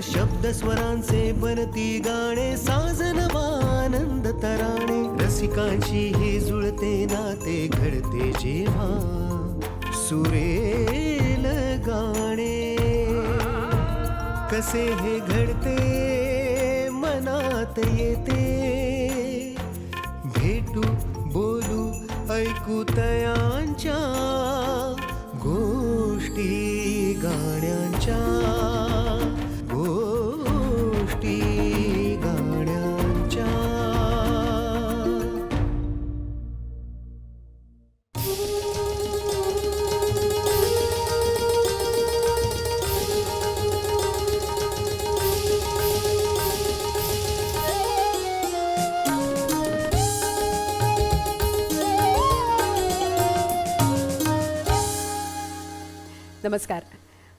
शब्द स्वरांचे बनती गाणे साजनवानंद तराणे रसिकांची हे जुळते नाते घडते जेव्हा सुरेल गाणे कसे हे घडते मनात येते भेटू बोलू ऐकू तयांच्या गोष्टी गाण्यांच्या नमस्कार.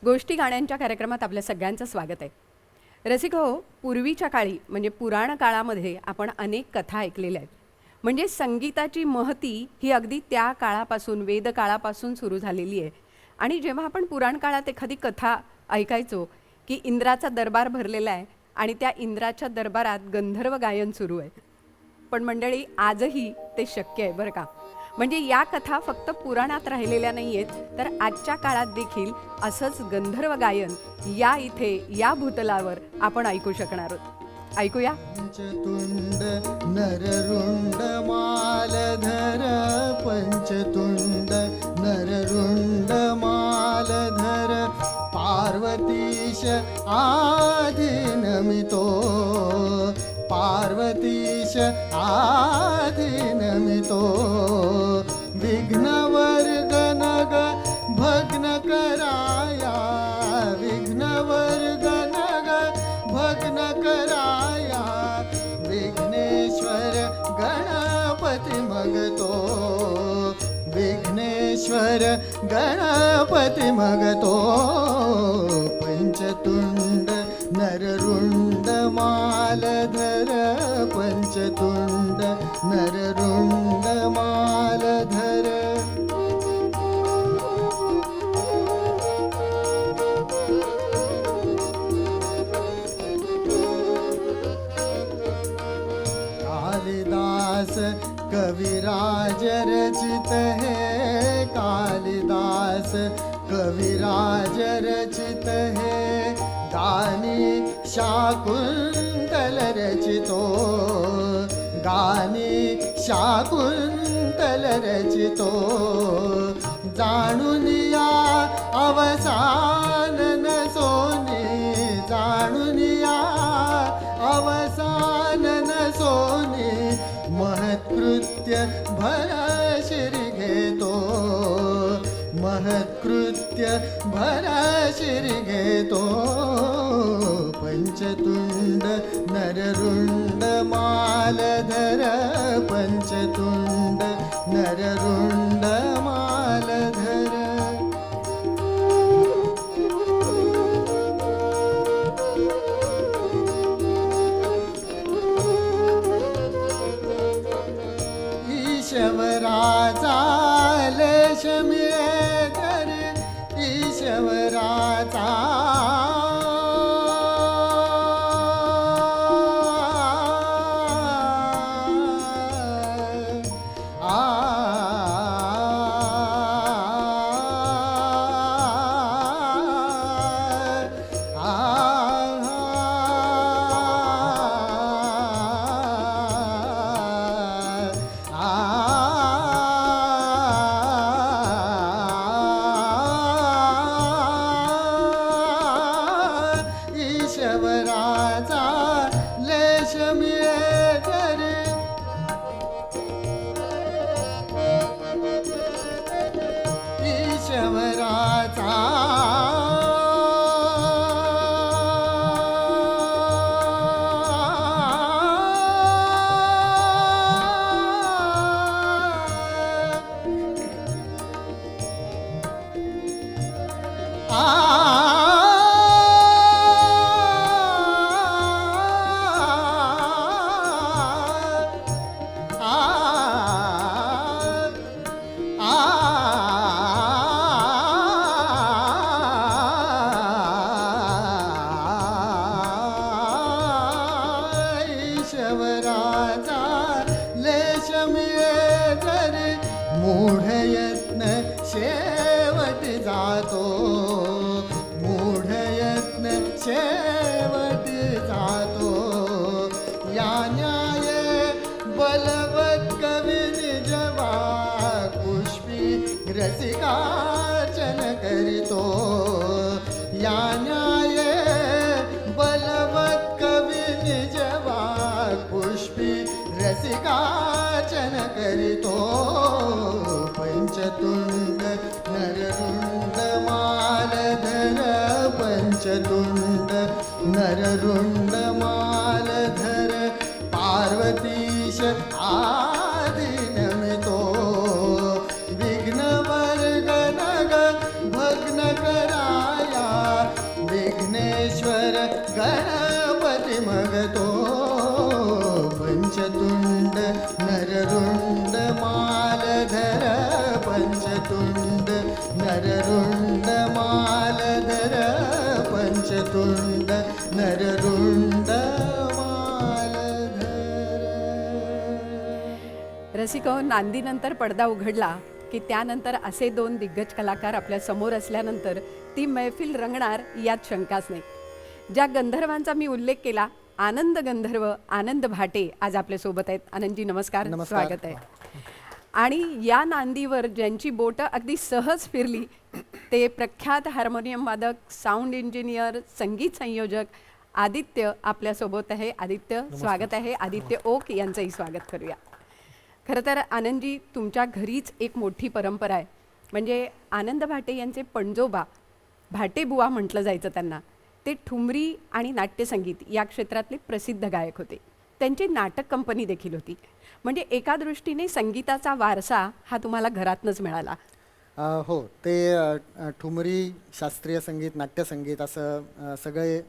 गोष्टी गाण्यांच्या कार्यक्रमात आपल्या सगळ्यांचं स्वागत आहे. रसिक हो, पूर्वीच्या काळी म्हणजे पुराण काळामध्ये आपण अनेक कथा ऐकलेल्या आहेत. म्हणजे संगीताची महती ही अगदी त्या काळापासून वेद काळापासून सुरू झालेली आहे. आणि जेव्हा आपण पुराण काळात एखादी कथा ऐकायचो की इंद्राचा दरबार भरलेला आहे आणि त्या इंद्राच्या दरबारात गंधर्व गायन सुरू आहे. पण मंडळी, आजही ते शक्य आहे बरं का. म्हणजे या कथा फक्त पुराणात राहिलेल्या नाही आहेत, तर आजच्या काळात देखील असंच गंधर्व गायन या इथे या भूतलावर आपण ऐकू शकणार आहोत. ऐकूया. पंचतुंड नररुंड मालधर, पंचतुंड नररुंड मालधर, पार्वतीश आदिनमितो, पार्वतीश आदिनमितो, विघ्नवर्गनग भग्न कराया, विघ्नवर्गनग भग्न कराया, विघ्नेश्वर गणपती मगतो, विघ्नेश्वर गणपती मगतो, पंचतुंड नररुंड मालधर, पंचतुंड नररुंड मालधर. कालिदास कविराज रचित है, कालिदास कविराज रचित है, गानी शाकुंतल रचितो, गानी शाकुंतल रचितो, जाणुनिया अवसान न सोनी, जाणुनिया अवसान न सोनी, महत्कृत्य भरशिरी घेतो, महत्कृत्य भरशिरी घेतो, पंचतुंड नररुंड मालधर, पंचतुंड नररुंड मालधर. ईश्वराचा लेश मिळे तर, ईश्वराचा मूढ यत्न शेवट जातो, मूढ यत्न शेवट जातो. या न्याय बलवत कवी निजवा पुष्पी रसिकार्चन करीतो. या न्याय बलवत कवी निजवा पुष्पी रसिकार्चन करीतो. पंचतुंड नररुंड मालधर, पंचतुंड नररुंड मालधर, पार्वतीश आदि नमितो. विघ्नवर्ग नग भग्न कराया, विघ्नेश्वर गणपती मगतो. पंचतुंड नररुंड मालधर, पंचतुंड नररुंड मालधर, पंचतुंड नररुंड मालधर. रसिको, नांदीनंतर पडदा उघडला की त्यानंतर असे दोन दिग्गज कलाकार आपल्या समोर असल्यानंतर ती मैफिल रंगणार यात शंकाच नाही. ज्या गंधर्वांचा मी उल्लेख केला, आनंद गंधर्व आनंद भाटे आज आपल्यासोबत आहेत. आनंदजी नमस्कार, स्वागत आहे. आणि या नांदीवर ज्यांची बोटं अगदी सहज फिरली ते प्रख्यात हार्मोनियम वादक, साऊंड इंजिनियर, संगीत संयोजक आदित्य आपल्यासोबत आहे. आदित्य, स्वागत आहे. आदित्य ओक यांचंही स्वागत करूया. खरं तर आनंदजी, तुमच्या घरीच एक मोठी परंपरा आहे. म्हणजे आनंद भाटे यांचे पणजोबा, भाटेबुवा म्हटलं जायचं त्यांना, ते ठुमरी आणि नाट्यसंगीत या क्षेत्रातले प्रसिद्ध गायक होते. त्यांची नाटक कंपनी देखील होती. म्हणजे एका दृष्टीने संगीताचा वारसा हा तुम्हाला घरातनंच मिळाला. हो, ते ठुमरी, शास्त्रीय संगीत, नाट्यसंगीत असं सगळे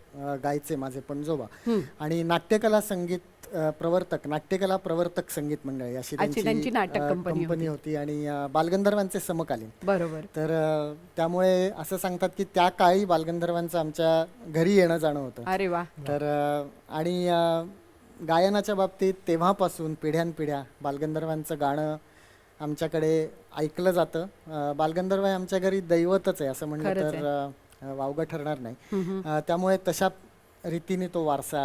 गायचे माझे पणजोबा. आणि नाट्यकला संगीत प्रवर्तक, नाट्यकला प्रवर्तक संगीत मंडळ अशी त्यांची नाटक कंपनी होती. आणि बालगंधर्वांचे समकालीन. बरोबर. तर त्यामुळे असं सांगतात की त्या काळी बालगंधर्वांचं आमच्या घरी येणं जाणं होतं. अरे वा. तर आणि गायनाच्या बाबतीत तेव्हापासून पिढ्यानपिढ्या बालगंधर्वांचं गाणं आमच्याकडे ऐकलं जातं. बालगंधर्व हे आमच्या घरी दैवतच आहे असं म्हणलं तर वावगं ठरणार नाही. त्यामुळे तशा रीतीने तो वारसा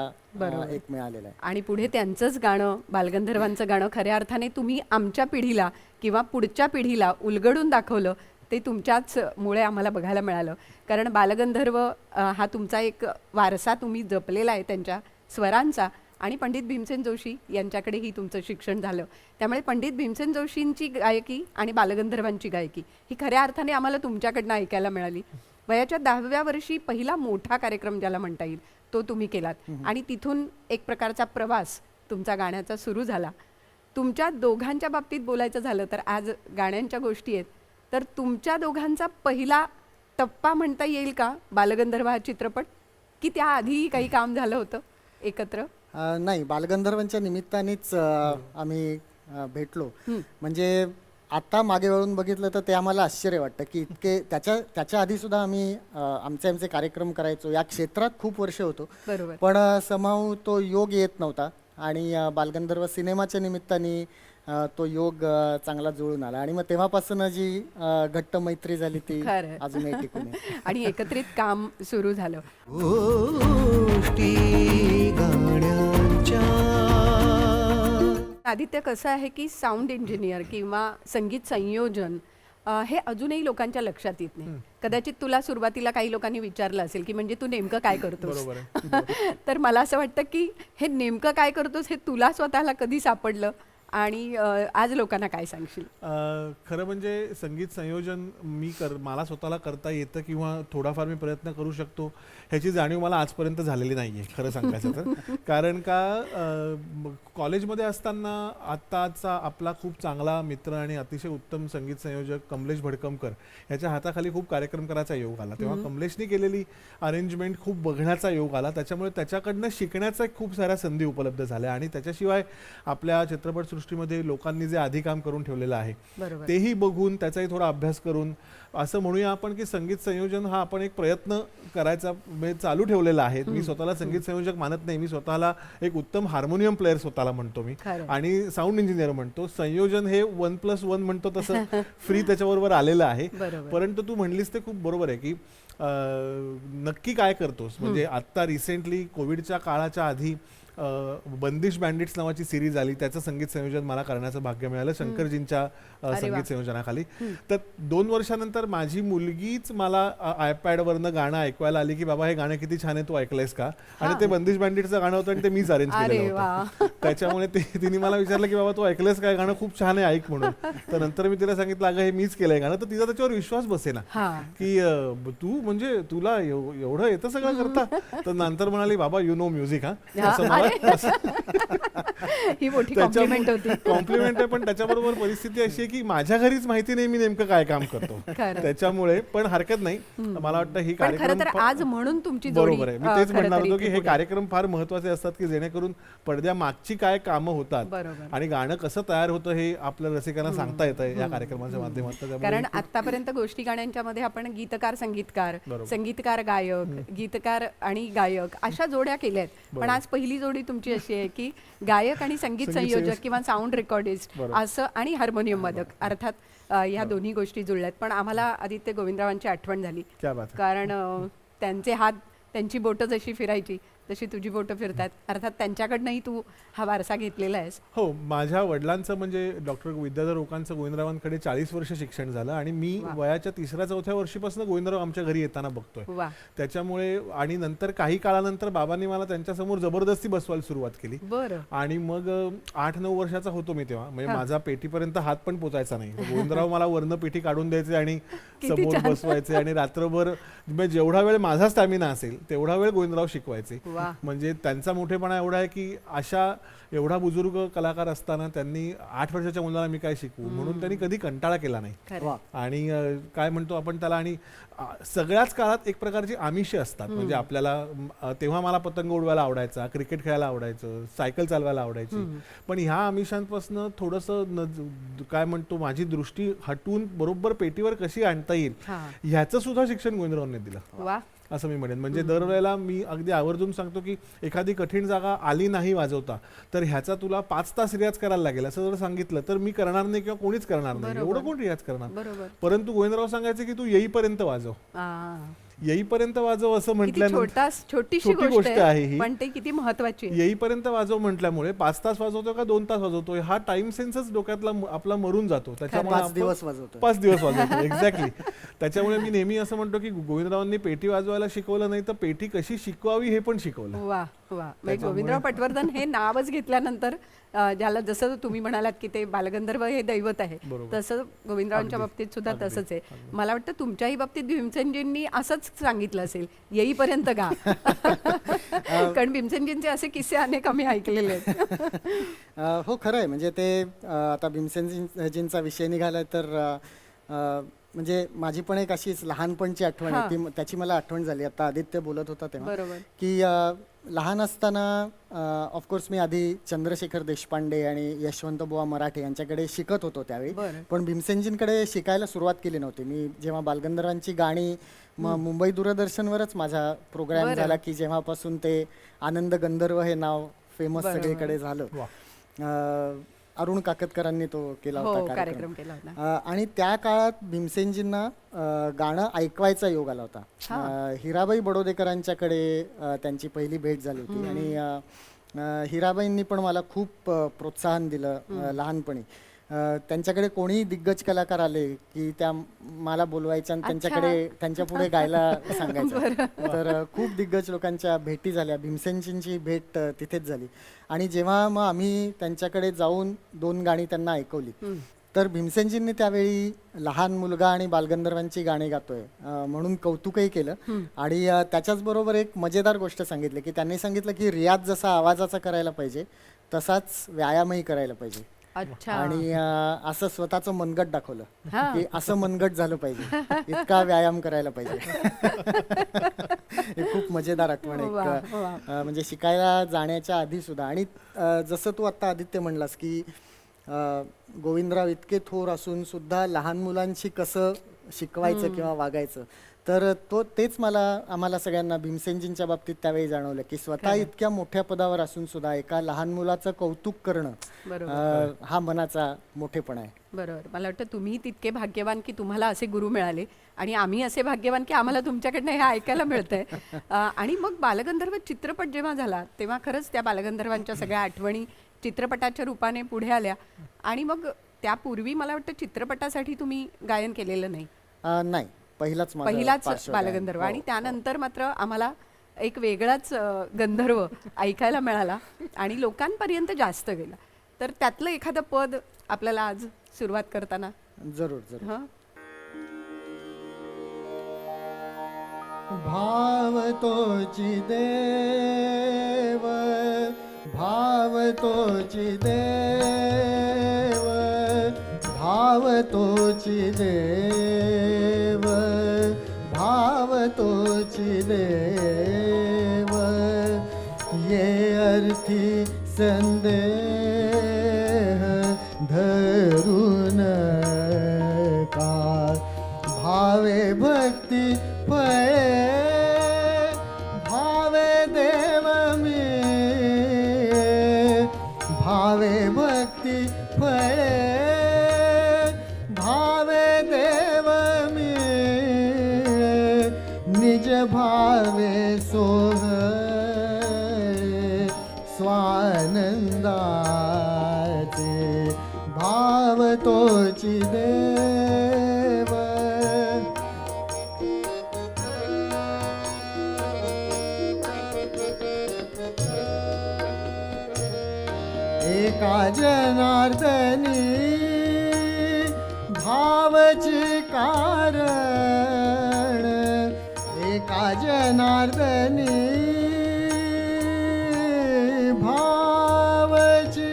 एक मिळालेला आहे. आणि पुढे त्यांचंच गाणं, बालगंधर्वांचं गाणं खऱ्या अर्थाने तुम्ही आमच्या पिढीला किंवा पुढच्या पिढीला उलगडून दाखवलं. ते तुमच्याच मुळे आम्हाला बघायला मिळालं. कारण बालगंधर्व हा तुमचा एक वारसा तुम्ही जपलेला आहे त्यांच्या स्वरांचा. आणि पंडित भीमसेन जोशी यांच्याकडेही तुमचं शिक्षण झालं. त्यामुळे पंडित भीमसेन जोशींची गायकी आणि बालगंधर्वांची गायकी ही खऱ्या अर्थाने आम्हाला तुमच्याकडनं ऐकायला मिळाली. वयाच्या 10व्या वर्षी पहिला मोठा कार्यक्रम ज्याला म्हणता येईल तो तुम्ही केलात. आणि तिथून एक प्रकारचा प्रवास तुमचा गाण्याचा सुरू झाला. तुमच्या दोघांच्या बाबतीत बोलायचं झालं तर आज गाण्यांच्या गोष्टी आहेत, तर तुमच्या दोघांचा पहिला टप्पा म्हणता येईल का बालगंधर्व हा चित्रपट, की त्याआधीही काही काम झालं होतं एकत्र? नाही, बालगंधर्वांच्या निमित्तानेच आम्ही भेटलो. म्हणजे आता मागे वळून बघितलं तर ते आम्हाला आश्चर्य वाटतं की इतके त्याच्या आधी सुद्धा आम्ही आमचे कार्यक्रम करायचो. या क्षेत्रात खूप वर्ष होतो. बरोबर. पण समाव तो योग येत नव्हता. आणि बालगंधर्व सिनेमाच्या निमित्ताने तो योग चांगला जुळून आला. आणि मग तेव्हापासून जी घट्ट मैत्री झाली ती अजूनही टिकून आहे. आणि एकत्रित काम सुरू झालं. गोष्टी गाण्यांच्या. आदित्य, कसं आहे की साऊंड इंजिनियर किंवा संगीत संयोजन हे अजूनही लोकांच्या लक्षात येत नाही. कदाचित तुला सुरुवातीला काही लोकांनी विचारलं असेल की म्हणजे तू नेमकं काय करतोस. तर मला असं वाटतं की हे नेमकं काय करतोस हे तुला स्वतःला कधी सापडलं आणि आज लोकांना काय सांगशील? खरं म्हणजे संगीत संयोजन मला स्वतःला करता येतं किंवा थोडाफार मी प्रयत्न करू शकतो ह्याची जाणीव मला आजपर्यंत झालेली नाही आहे खरं सांगायचं तर. कारण का कॉलेजमध्ये असताना आत्ताचा आपला खूप चांगला मित्र आणि अतिशय उत्तम संगीत संयोजक कमलेश भडकमकर ह्याच्या हाताखाली खूप कार्यक्रम करायचा योग आला. तेव्हा कमलेशनी केलेली अरेंजमेंट खूप बघण्याचा योग आला. त्याच्यामुळे त्याच्याकडनं शिकण्याचा खूप साऱ्या संधी उपलब्ध झाल्या. आणि त्याच्याशिवाय आपल्या चित्रपट संगीतसृष्टीमध्ये लोकांनी जे आधी काम करून ठेवलेलं आहे बरोबर. तेही बघून त्याचाही थोडा अभ्यास करून असं म्हणूया आपण की संगीत संयोजन हा आपण एक प्रयत्न करायचा म्हणजे चालू ठेवलेला आहे. मी स्वतःला संगीत संयोजक मानत नाही, मी स्वतःला एक उत्तम हार्मोनियम प्लेअर स्वतःला म्हणतो मी, खरं. आणि साऊंड इंजिनियर म्हणतो. संयोजन हे 1+1 म्हणतो तसं फ्री त्याच्याबरोबर आलेलं आहे. बरोबर. परंतु तू म्हणलीस ते खूप बरोबर आहे की नक्की काय करतोस. म्हणजे आत्ता रिसेंटली कोविडच्या काळाच्या आधी बंदिश बँडिट्स नावाची सिरीज आली, त्याचं संगीत संयोजन मला करण्याचं भाग्य मिळालं शंकरजींच्या संगीत संयोजनाखाली. तर 2 वर्षानंतर माझी मुलगीच मला आयपॅडवरनं गाणं ऐकवायला आली की बाबा हे गाणं किती छान आहे, तू ऐकलंयस का. आणि ते बंदिश बँडिटचं गाणं होतं आणि ते मीच अरेंज केलेलं होतं. त्याच्यामुळे तिने मला विचारलं की बाबा तू ऐकलंयस का, गाणं खूप छान आहे ऐक म्हणून. तर नंतर मी तिला सांगितलं अगं हे मीच केलंय गाणं. तर तिचा त्याच्यावर विश्वास बसेना की तू म्हणजे तुला एवढं येतं सगळं करता. तर नंतर म्हणाली बाबा यू नो म्युझिक. असं मला ही मोठी कॉम्प्लिमेंट होती. कॉम्प्लिमेंट आहे, पण त्याच्याबरोबर परिस्थिती अशी आहे की माझ्या घरीच माहिती नाही मी नेमकं काय काम करतो. त्याच्यामुळे पण हरकत नाही. मला वाटतं ही कार्यक्रम आज म्हणून तुमची जोडी बरोबर आहे. मी तेच म्हणणार होतो की हे कार्यक्रम फार महत्वाचे असतात की जेणेकरून पडद्या मागची काय कामं होतात आणि गाणं कसं तयार होतं हे आपल्या रसिकांना सांगता येतं या कार्यक्रमाच्या माध्यमातून. कारण आतापर्यंत गोष्टी गाण्यांच्या मध्ये आपण गीतकार संगीतकार, संगीतकार गायक, गीतकार आणि गायक अशा जोड्या केल्या आहेत. पण आज पहिली जोडी तुमची अशी आहे की गायक आणि संगीत संयोजक किंवा साऊंड रेकॉर्डिस्ट असं आणि हार्मोनियम वादक, अर्थात ह्या दोन्ही गोष्टी जुळल्यात. पण आम्हाला आदित्य गोविंदरावांची आठवण झाली, कारण त्यांचे हात, त्यांची बोटं जशी फिरायची तशी तुझी बोटं फिरतात. अर्थात त्यांच्याकडनंही तू हा वारसा घेतलेला आहेस. हो, माझ्या वडिलांचं म्हणजे डॉक्टर विद्याधर ओकांचं गोविंदरावांकडे 40 वर्ष शिक्षण झालं आणि मी वयाच्या 3ऱ्या-4थ्या वर्षीपासून गोविंदराव आमच्या घरी येताना बघतोय. त्याच्यामुळे आणि नंतर काही काळानंतर बाबांनी मला त्यांच्यासमोर जबरदस्ती बसवायला सुरुवात केली. आणि मग 8-9 वर्षाचा होतो मी तेव्हा, म्हणजे माझा पेटीपर्यंत हात पण पोचायचा नाही. गोविंदराव मला वरनं पेटी काढून द्यायचे आणि समोर बसवायचे आणि रात्रभर जेवढा वेळ माझा स्टॅमिना असेल तेवढा वेळ गोविंदराव शिकवायचे. म्हणजे त्यांचा मोठेपणा एवढा आहे की अशा एवढा बुजुर्ग कलाकार असताना त्यांनी 8 वर्षाच्या मुलाला मी काय शिकवू म्हणून त्यांनी कधी कंटाळा केला नाही. आणि काय म्हणतो आपण त्याला, आणि सगळ्याच काळात एक प्रकारची आमिषे असतात. म्हणजे आपल्याला तेव्हा मला पतंग उडवायला आवडायचा, क्रिकेट खेळायला आवडायचं, सायकल चालवायला आवडायची. पण ह्या आमिषांपासून थोडंसं काय म्हणतो माझी दृष्टी हटवून बरोबर पेटीवर कशी आणता येईल ह्याचं सुद्धा शिक्षण गोविंदरावांनी दिलं असं मी म्हणेन. म्हणजे दरवेळेला मी अगदी आवर्जून सांगतो की एखादी कठीण जागा आली नाही वाजवता तर ह्याचा तुला 5 तास रियाज करायला लागेल असं जर सांगितलं तर मी करणार नाही किंवा कोणीच करणार नाही. एवढं कोण रियाज करणार. परंतु गोविंदराव सांगायचे की तू येईपर्यंत वाजव, येईपर्यंत वाजव असं म्हटल्यानंतर छोटीशी गोष्ट आहे ही, पण ते किती महत्त्वाची. येईपर्यंत वाजव म्हटल्यामुळे 5 तास वाजवतो का 2 तास वाजवतोय हा टाइम सेन्सच डोक्यातला आपला मरून जातो. त्याच्यामुळे 5 दिवस वाजवतो 5 दिवस वाजवतो एक्झॅक्टली. त्याच्यामुळे मी नेहमी असं म्हणतो की गोविंदरावांनी पेटी वाजवायला शिकवलं नाही तर पेटी कशी शिकवावी हे पण शिकवलं. वा वा. गोविंदराव पटवर्धन हे नावच घेतल्यानंतर ज्याला जसं तुम्ही म्हणालात की ते बालगंधर्व हे दैवत आहे तसं गोविंदरावांच्या बाबतीत सुद्धा तसंच आहे. मला वाटतं तुमच्याही बाबतीत भीमसेनजींनी असंच सांगितलं असेल, येईपर्यंत गा. कारण भीमसेनजींचे असे किस्से अनेक आम्ही ऐकलेले आहेत. हो खरं आहे. म्हणजे ते आता भीमसेनजींचा विषय निघाला तर म्हणजे माझी पण एक अशीच लहानपणची आठवण आहे ती, त्याची मला आठवण झाली आता आदित्य बोलत होता तेव्हा की लहान असताना ऑफकोर्स मी आधी चंद्रशेखर देशपांडे आणि यशवंत बुवा मराठे यांच्याकडे शिकत होतो त्यावेळी. पण भीमसेनजींकडे शिकायला सुरुवात केली नव्हती. मी जेव्हा बालगंधर्वांची गाणी मुंबई दूरदर्शनवरच माझा प्रोग्राम झाला की जेव्हापासून ते आनंद गंधर्व हे नाव फेमस सगळीकडे झालं. अरुण काकतकरांनी तो केला होता कार्यक्रम. आणि त्या काळात भीमसेनजींना गाणं ऐकवायचा योग आला होता. हिराबाई बडोदेकरांच्याकडे त्यांची पहिली भेट झाली होती आणि हिराबाईंनी पण मला खूप प्रोत्साहन दिलं लहानपणी. त्यांच्याकडे कोणी दिग्गज कलाकार आले की त्या मला बोलवायच्या आणि त्यांच्याकडे त्यांच्या पुढे गायला सांगायचं. तर खूप दिग्गज लोकांच्या भेटी झाल्या. भीमसेनजींची भेट तिथेच झाली. आणि जेव्हा मग आम्ही त्यांच्याकडे जाऊन 2 गाणी त्यांना ऐकवली तर भीमसेनजींनी त्यावेळी लहान मुलगा आणि बालगंधर्वांची गाणी गातोय म्हणून कौतुकही केलं. आणि त्याच्याच बरोबर एक मजेदार गोष्ट सांगितली की त्यांनी सांगितलं की रियाज जसा आवाजाचा करायला पाहिजे तसाच व्यायामही करायला पाहिजे. आणि असं स्वतःचं मनगट दाखवलं की असं मनगट झालं पाहिजे, इतका व्यायाम करायला पाहिजे. हे खूप मजेदार आठवण आहे. म्हणजे शिकायला जाण्याच्या आधी सुद्धा. आणि जसं तू आता आदित्य म्हणलास की गोविंदराव इतके थोर असून सुद्धा लहान मुलांशी कसं शिकवायचं किंवा वागायचं, तर तेच आम्हाला सगळ्यांना भीमसेनजींच्या बाबतीत त्यावेळी जाणवलं की स्वतः इतक्या मोठ्या पदावर असून सुद्धा एका लहान मुलाचं कौतुक करणं हा मनाचा मोठेपणा आहे. बरोबर. मला वाटतं तुम्ही तितके भाग्यवान की तुम्हाला असे गुरु मिळाले आणि आम्ही असे भाग्यवान की आम्हाला तुमच्याकडनं हे ऐकायला मिळतंय. आणि मग बालगंधर्व चित्रपट जेव्हा झाला तेव्हा खरंच त्या बालगंधर्वांच्या सगळ्या आठवणी चित्रपटाच्या रूपाने पुढे आल्या. आणि मग त्यापूर्वी मला वाटतं चित्रपटासाठी तुम्ही गायन केलेलं नाही. नाही, पहिलाच बालगंधर्व. आणि त्यानंतर मात्र आम्हाला एक वेगळाच गंधर्व ऐकायला मिळाला आणि लोकांपर्यंत जास्त गेला. तर त्यातलं एखादं पद आपल्याला आज सुरुवात करताना. जरूर जरूर. हं. भाव तोची देव, भाव तोची देव, भाव तोची देव, भाव तोची देव, ये अर्थी संदेह धरून का, भावे भक्ती फळे, भावे देव मी, भावे भक्ती फळे, भावे देव मी, निज भावे सोह स्वानंदाचे, भाव तोची देव. एका जनार्दनी भावची कारण, एका जनार्दनी भावची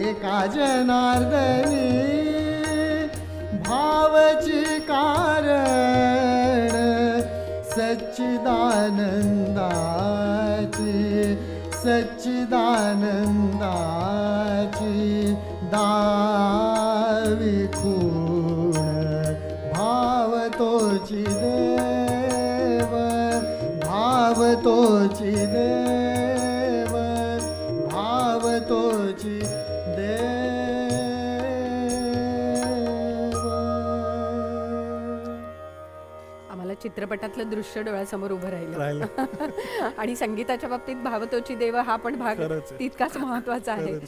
एका जनार्दनी भावची कारण, सच्चिदानंदाची, सच्चिदानंदाची दावी खूण, भाव तोची देव, भाव तोची देव, भाव तोची देव. आम्हाला चित्रपटातलं दृश्य डोळ्यासमोर उभं राहिलं. आणि संगीताच्या बाबतीत भावतोची देव हा पण भाग खरंच आहे. तितकाच महत्वाचा आहे.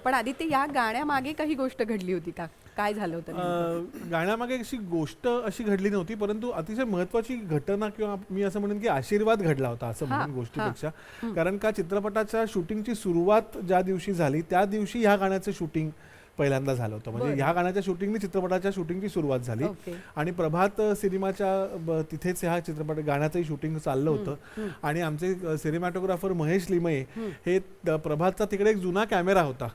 पण आदित्य, या गाण्यामागे काही गोष्ट घडली होती का? काय झालं होतं नेमकं? गाण्यामागे अशी गोष्ट अशी घडली नव्हती, परंतु अतिशय महत्वाची घटना किंवा मी असं म्हणेन की आशीर्वाद घडला होता असं म्हणून गोष्टीपेक्षा. कारण का चित्रपटाच्या शूटिंगची सुरुवात ज्या दिवशी झाली त्या दिवशी ह्या गाण्याचं शूटिंग पहिल्यांदा झालं होतं. म्हणजे ह्या गाण्याच्या शूटिंगने चित्रपटाच्या शूटिंगची सुरुवात झाली. आणि प्रभात सिनेमाच्या तिथेच ह्या चित्रपट गाण्याचंही शूटिंग चाललं होतं. आणि आमचे सिनेमॅटोग्राफर महेश लिमये हे प्रभातचा तिकडे एक जुना कॅमेरा होता.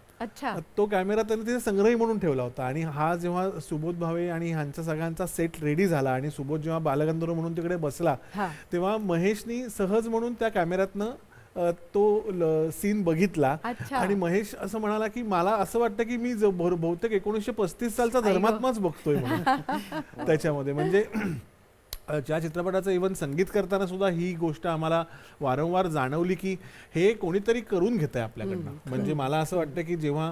तो कॅमेरा त्यांनी तिथे संग्रही म्हणून ठेवला होता. आणि हा जेव्हा सुबोध भावे आणि ह्यांचा सगळ्यांचा सेट रेडी झाला आणि सुबोध जेव्हा बालगंधर्व म्हणून तिकडे बसला तेव्हा महेशनी सहज म्हणून त्या कॅमेऱ्यातनं तो सीन बघितला. आणि महेश असं म्हणाला की मला असं वाटतं की मी बहुतेक 1935 सालचा धर्मात्माच बघतोय म्हणून त्याच्यामध्ये. म्हणजे ज्या चित्रपटाचं इव्हन संगीत करताना सुद्धा ही गोष्ट आम्हाला वारंवार जाणवली की हे कोणीतरी करून घेत आहे आपल्याकडनं. म्हणजे मला असं वाटतं की जेव्हा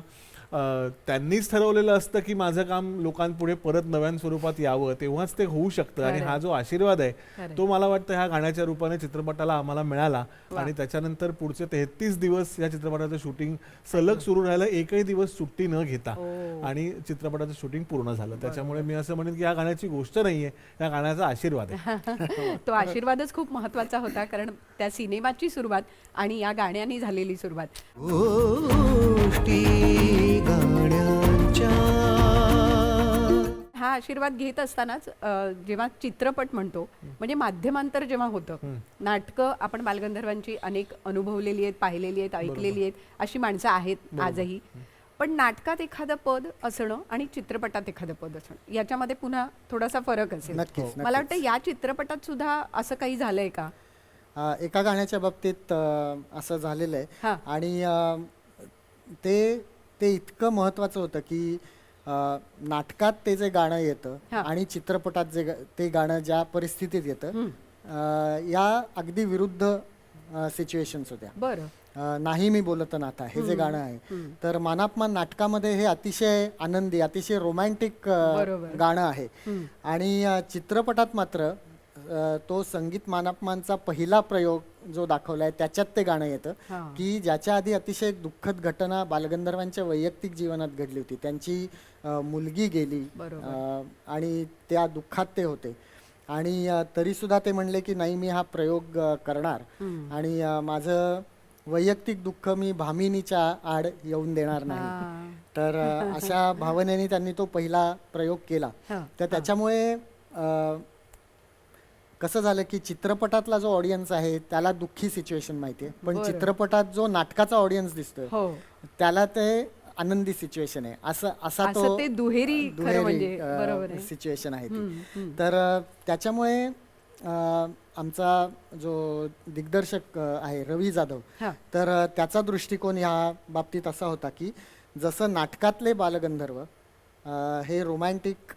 त्यांनीच ठरवलेलं असतं की माझं काम लोकांपुढे परत नव्या स्वरूपात यावं तेव्हाच ते होऊ शकतं. आणि हा जो आशीर्वाद आहे तो मला वाटतं ह्या गाण्याच्या रूपाने चित्रपटाला आम्हाला मिळाला. आणि त्याच्यानंतर पुढचे 33 दिवस या चित्रपटाचं शूटिंग सलग सुरू राहिलं, एकही दिवस सुट्टी न घेता. आणि चित्रपटाचं शूटिंग पूर्ण झालं. त्याच्यामुळे मी असं म्हणेन की या गाण्याची गोष्ट नाहीये, या गाण्याचा आशीर्वाद आहे. तो आशीर्वादच खूप महत्वाचा होता, कारण त्या सिनेमाची सुरुवात आणि या गाण्याने झालेली सुरुवात. गोष्टी गाण्यांच्या आशीर्वाद घेत असतानाच जेव्हा चित्रपट म्हणतो म्हणजे माध्यमांतर जेव्हा होतं, नाटकं आपण बालगंधर्वांची अनेक अनुभवलेली आहेत, पाहिलेली आहेत, ऐकलेली आहेत, अशी माणसं आहेत आजही. पण नाटकात एखादं पद असणं आणि चित्रपटात एखादं पद असणं याच्यामध्ये पुन्हा थोडासा फरक असेल. नक्कीच, मला वाटतं या चित्रपटात सुद्धा असं काही झालंय का? एका गाण्याच्या बाबतीत असं झालेलं हा. आहे आणि ते इतकं महत्त्वाचं होतं की नाटकात ते जे गाणं येतं हा. आणि चित्रपटात ते गाणं ज्या परिस्थितीत येतं या अगदी विरुद्ध सिच्युएशन्स होत्या. बरं. नाही मी बोलत नाथा हे जे गाणं आहे तर मानापमान नाटकामध्ये हे अतिशय आनंदी अतिशय रोमॅन्टिक बरोबर. गाणं आहे आणि चित्रपटात मात्र तो संगीत मानापमानचा पहिला प्रयोग जो दाखवलाय त्याच्यात ते गाणं येतं हा. की ज्याच्या आधी अतिशय दुःखद घटना बालगंधर्वांच्या वैयक्तिक जीवनात घडली होती. त्यांची मुलगी गेली आणि त्या दुःखात ते होते आणि तरी सुद्धा ते म्हणले की नाही मी हा प्रयोग करणार आणि माझं वैयक्तिक दुःख मी भामिनीच्या आड येऊन देणार नाही. तर अशा भावनेने त्यांनी तो पहिला प्रयोग केला. तर त्याच्यामुळे कसं झालं की चित्रपटातला जो ऑडियन्स आहे त्याला दुःखी सिच्युएशन माहितीये, पण चित्रपटात जो नाटकाचा ऑडियन्स दिसतोय त्याला ते आनंदी सिच्युएशन आहे. असा तो ते दुहेरी सिच्युएशन आहे ती. तर त्याच्यामुळे आमचा जो दिग्दर्शक आहे रवी जाधव तर त्याचा दृष्टिकोन ह्या बाबतीत असा होता की जसं नाटकातले बालगंधर्व हे रोमॅन्टिक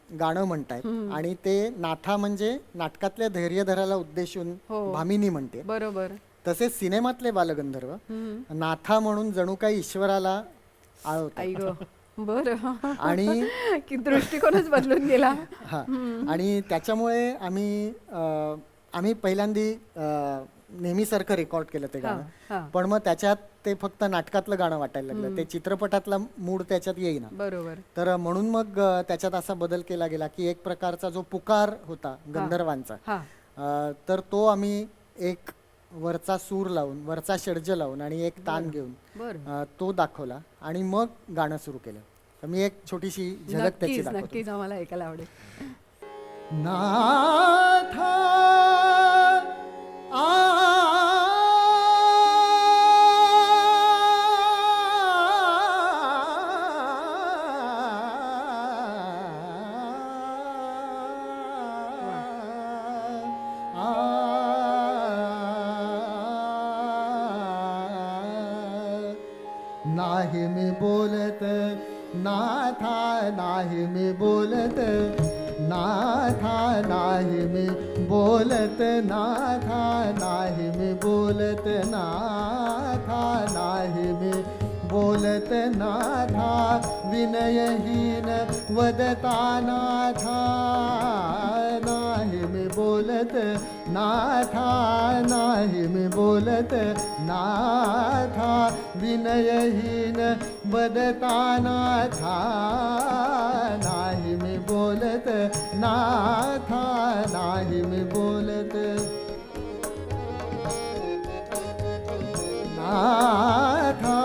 गाणं म्हणतायत आणि ते नाथा म्हणजे नाटकातल्या धैर्यधराला उद्देशून भामिनी म्हणते बरोबर, तसेच सिनेमातले बालगंधर्व नाथा म्हणून जणू काही ईश्वराला आळवतात. बरं. आणि की दृष्टिकोनच बदलून गेला. हा आणि त्याच्यामुळे आम्ही पहिल्यांदी नेहमीसारखं रेकॉर्ड केलं ते गाणं, पण मग त्याच्यात ते फक्त नाटकातलं गाणं वाटायला लागलं, ते चित्रपटातला मूड त्याच्यात येईना. बरोबर. तर म्हणून मग त्याच्यात असा बदल केला गेला की एक प्रकारचा जो पुकार होता गंधर्वांचा तर तो आम्ही एक वरचा सूर लावून वरचा षड्ज लावून आणि एक तान घेऊन तो दाखवला आणि मग गाणं सुरू केलं. तर मी एक छोटीशी झलक त्याची दाखवतो. नक्कीच आम्हाला ऐकायला आवडेल. नाथा नाही मी बोलत नाथा नाही मी बोलत नाथा नाही मी बोलत नाथा नाही मी बोलत नाथा नाही मी बोलत नाथा विनयहीन वदता नाथा नाही मी बोलत नाथा नाही मी बोलत नाथा विनयहीन वदता नाथा नाही मी बोलत नाथा नाही मी बोलत नाथा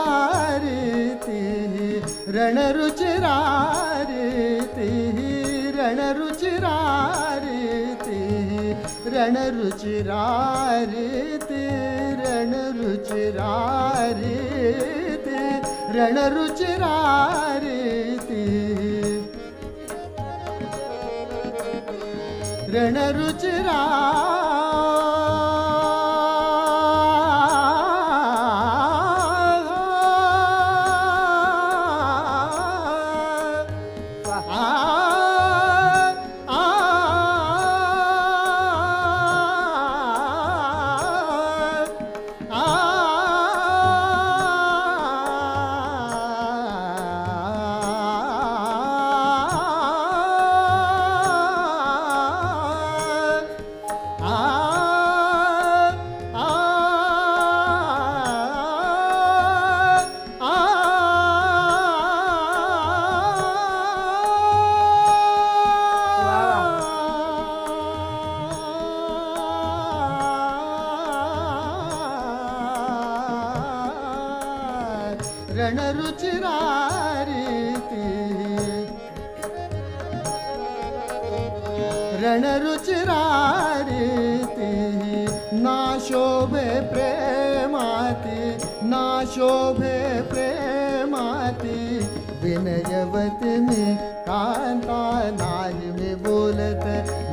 रणरुचिरारिति रणरुचिरारिति रणरुचिरारिति रणरुचिरारिति रणरुचिरारिति रणरुचिरारिति रणरुचिरा रणरुचिरारीती रणरुचिरारीती नाशोभे प्रेमाती नाशोभे प्रेमाती विनयवती मी कांता नाही मी बोलत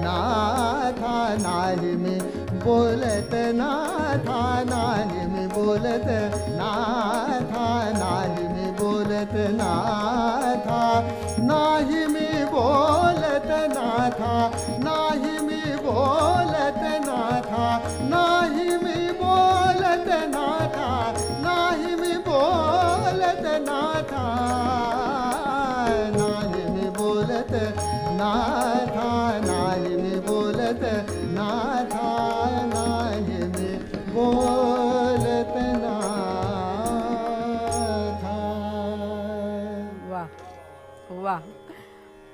नाथा नाही मी बोलत नाथा नाही मी बोलत नाथा नाही मी बोलत नाथा नाही मी बोलत नाथा नाही मी बोलत नाथा नाही मी बोलत नाथा नाही मी बोलत नाथा नाही मी बोलत नाथा नाही मी बोलत नाथा नाही मी बोलत नाथा. वा वा.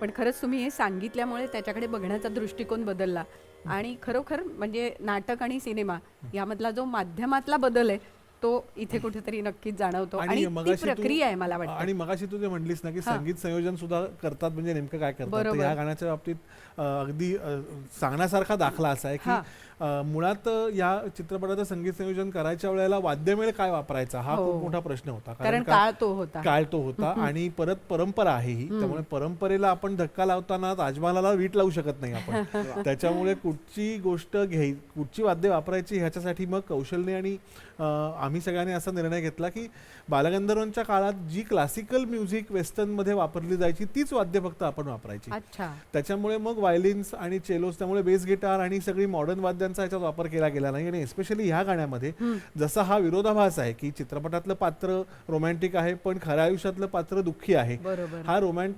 पण खरंच तुम्ही हे सांगितल्यामुळे त्याच्याकडे बघण्याचा दृष्टिकोन बदलला आणि खरोखर म्हणजे नाटक आणि सिनेमा यामधला जो माध्यमातला बदल आहे तो इथे कुठेतरी नक्कीच जाणवतो आणि ती मगाशी प्रक्रिया आहे मला वाटतं. आणि मगाशी तू जे म्हणलीस ना की संगीत संयोजन सुद्धा करतात म्हणजे नेमकं काय करतात, तर बरोबर. ह्या गाण्याच्या बाबतीत अगदी सांगण्यासारखा दाखला असा आहे की मुळात या चित्रपटाचं संगीत संयोजन करायच्या वेळेला वाद्यमेळ काय वापरायचा हा खूप मोठा प्रश्न होता. कारण का काळ तो होता आणि परत परंपरा आहे ही, त्यामुळे परंपरेला आपण धक्का लावताना ताजमहालाला वीट लावू शकत नाही आपण. त्याच्यामुळे कुठची गोष्ट कुठची वाद्य वापरायची ह्याच्यासाठी मग कौशलने आणि आम्ही सगळ्यांनी असा निर्णय घेतला की बालगंधर्वांच्या काळात जी क्लासिकल म्युझिक वेस्टर्न मध्ये वापरली जायची तीच वाद्य फक्त आपण वापरायची. त्याच्यामुळे मग व्हायलिन्स आणि चेलोस, त्यामुळे बेस गिटार आणि सगळी मॉडर्न वाद्यांचा याच्यात वापर केला गेला नाही. आणि एस्पेशली ह्या गाण्यामध्ये जसा हा विरोधाभास आहे की चित्रपटातलं पात्र रोमॅन्टिक आहे पण खऱ्या आयुष्यातलं पात्र दुःखी आहे,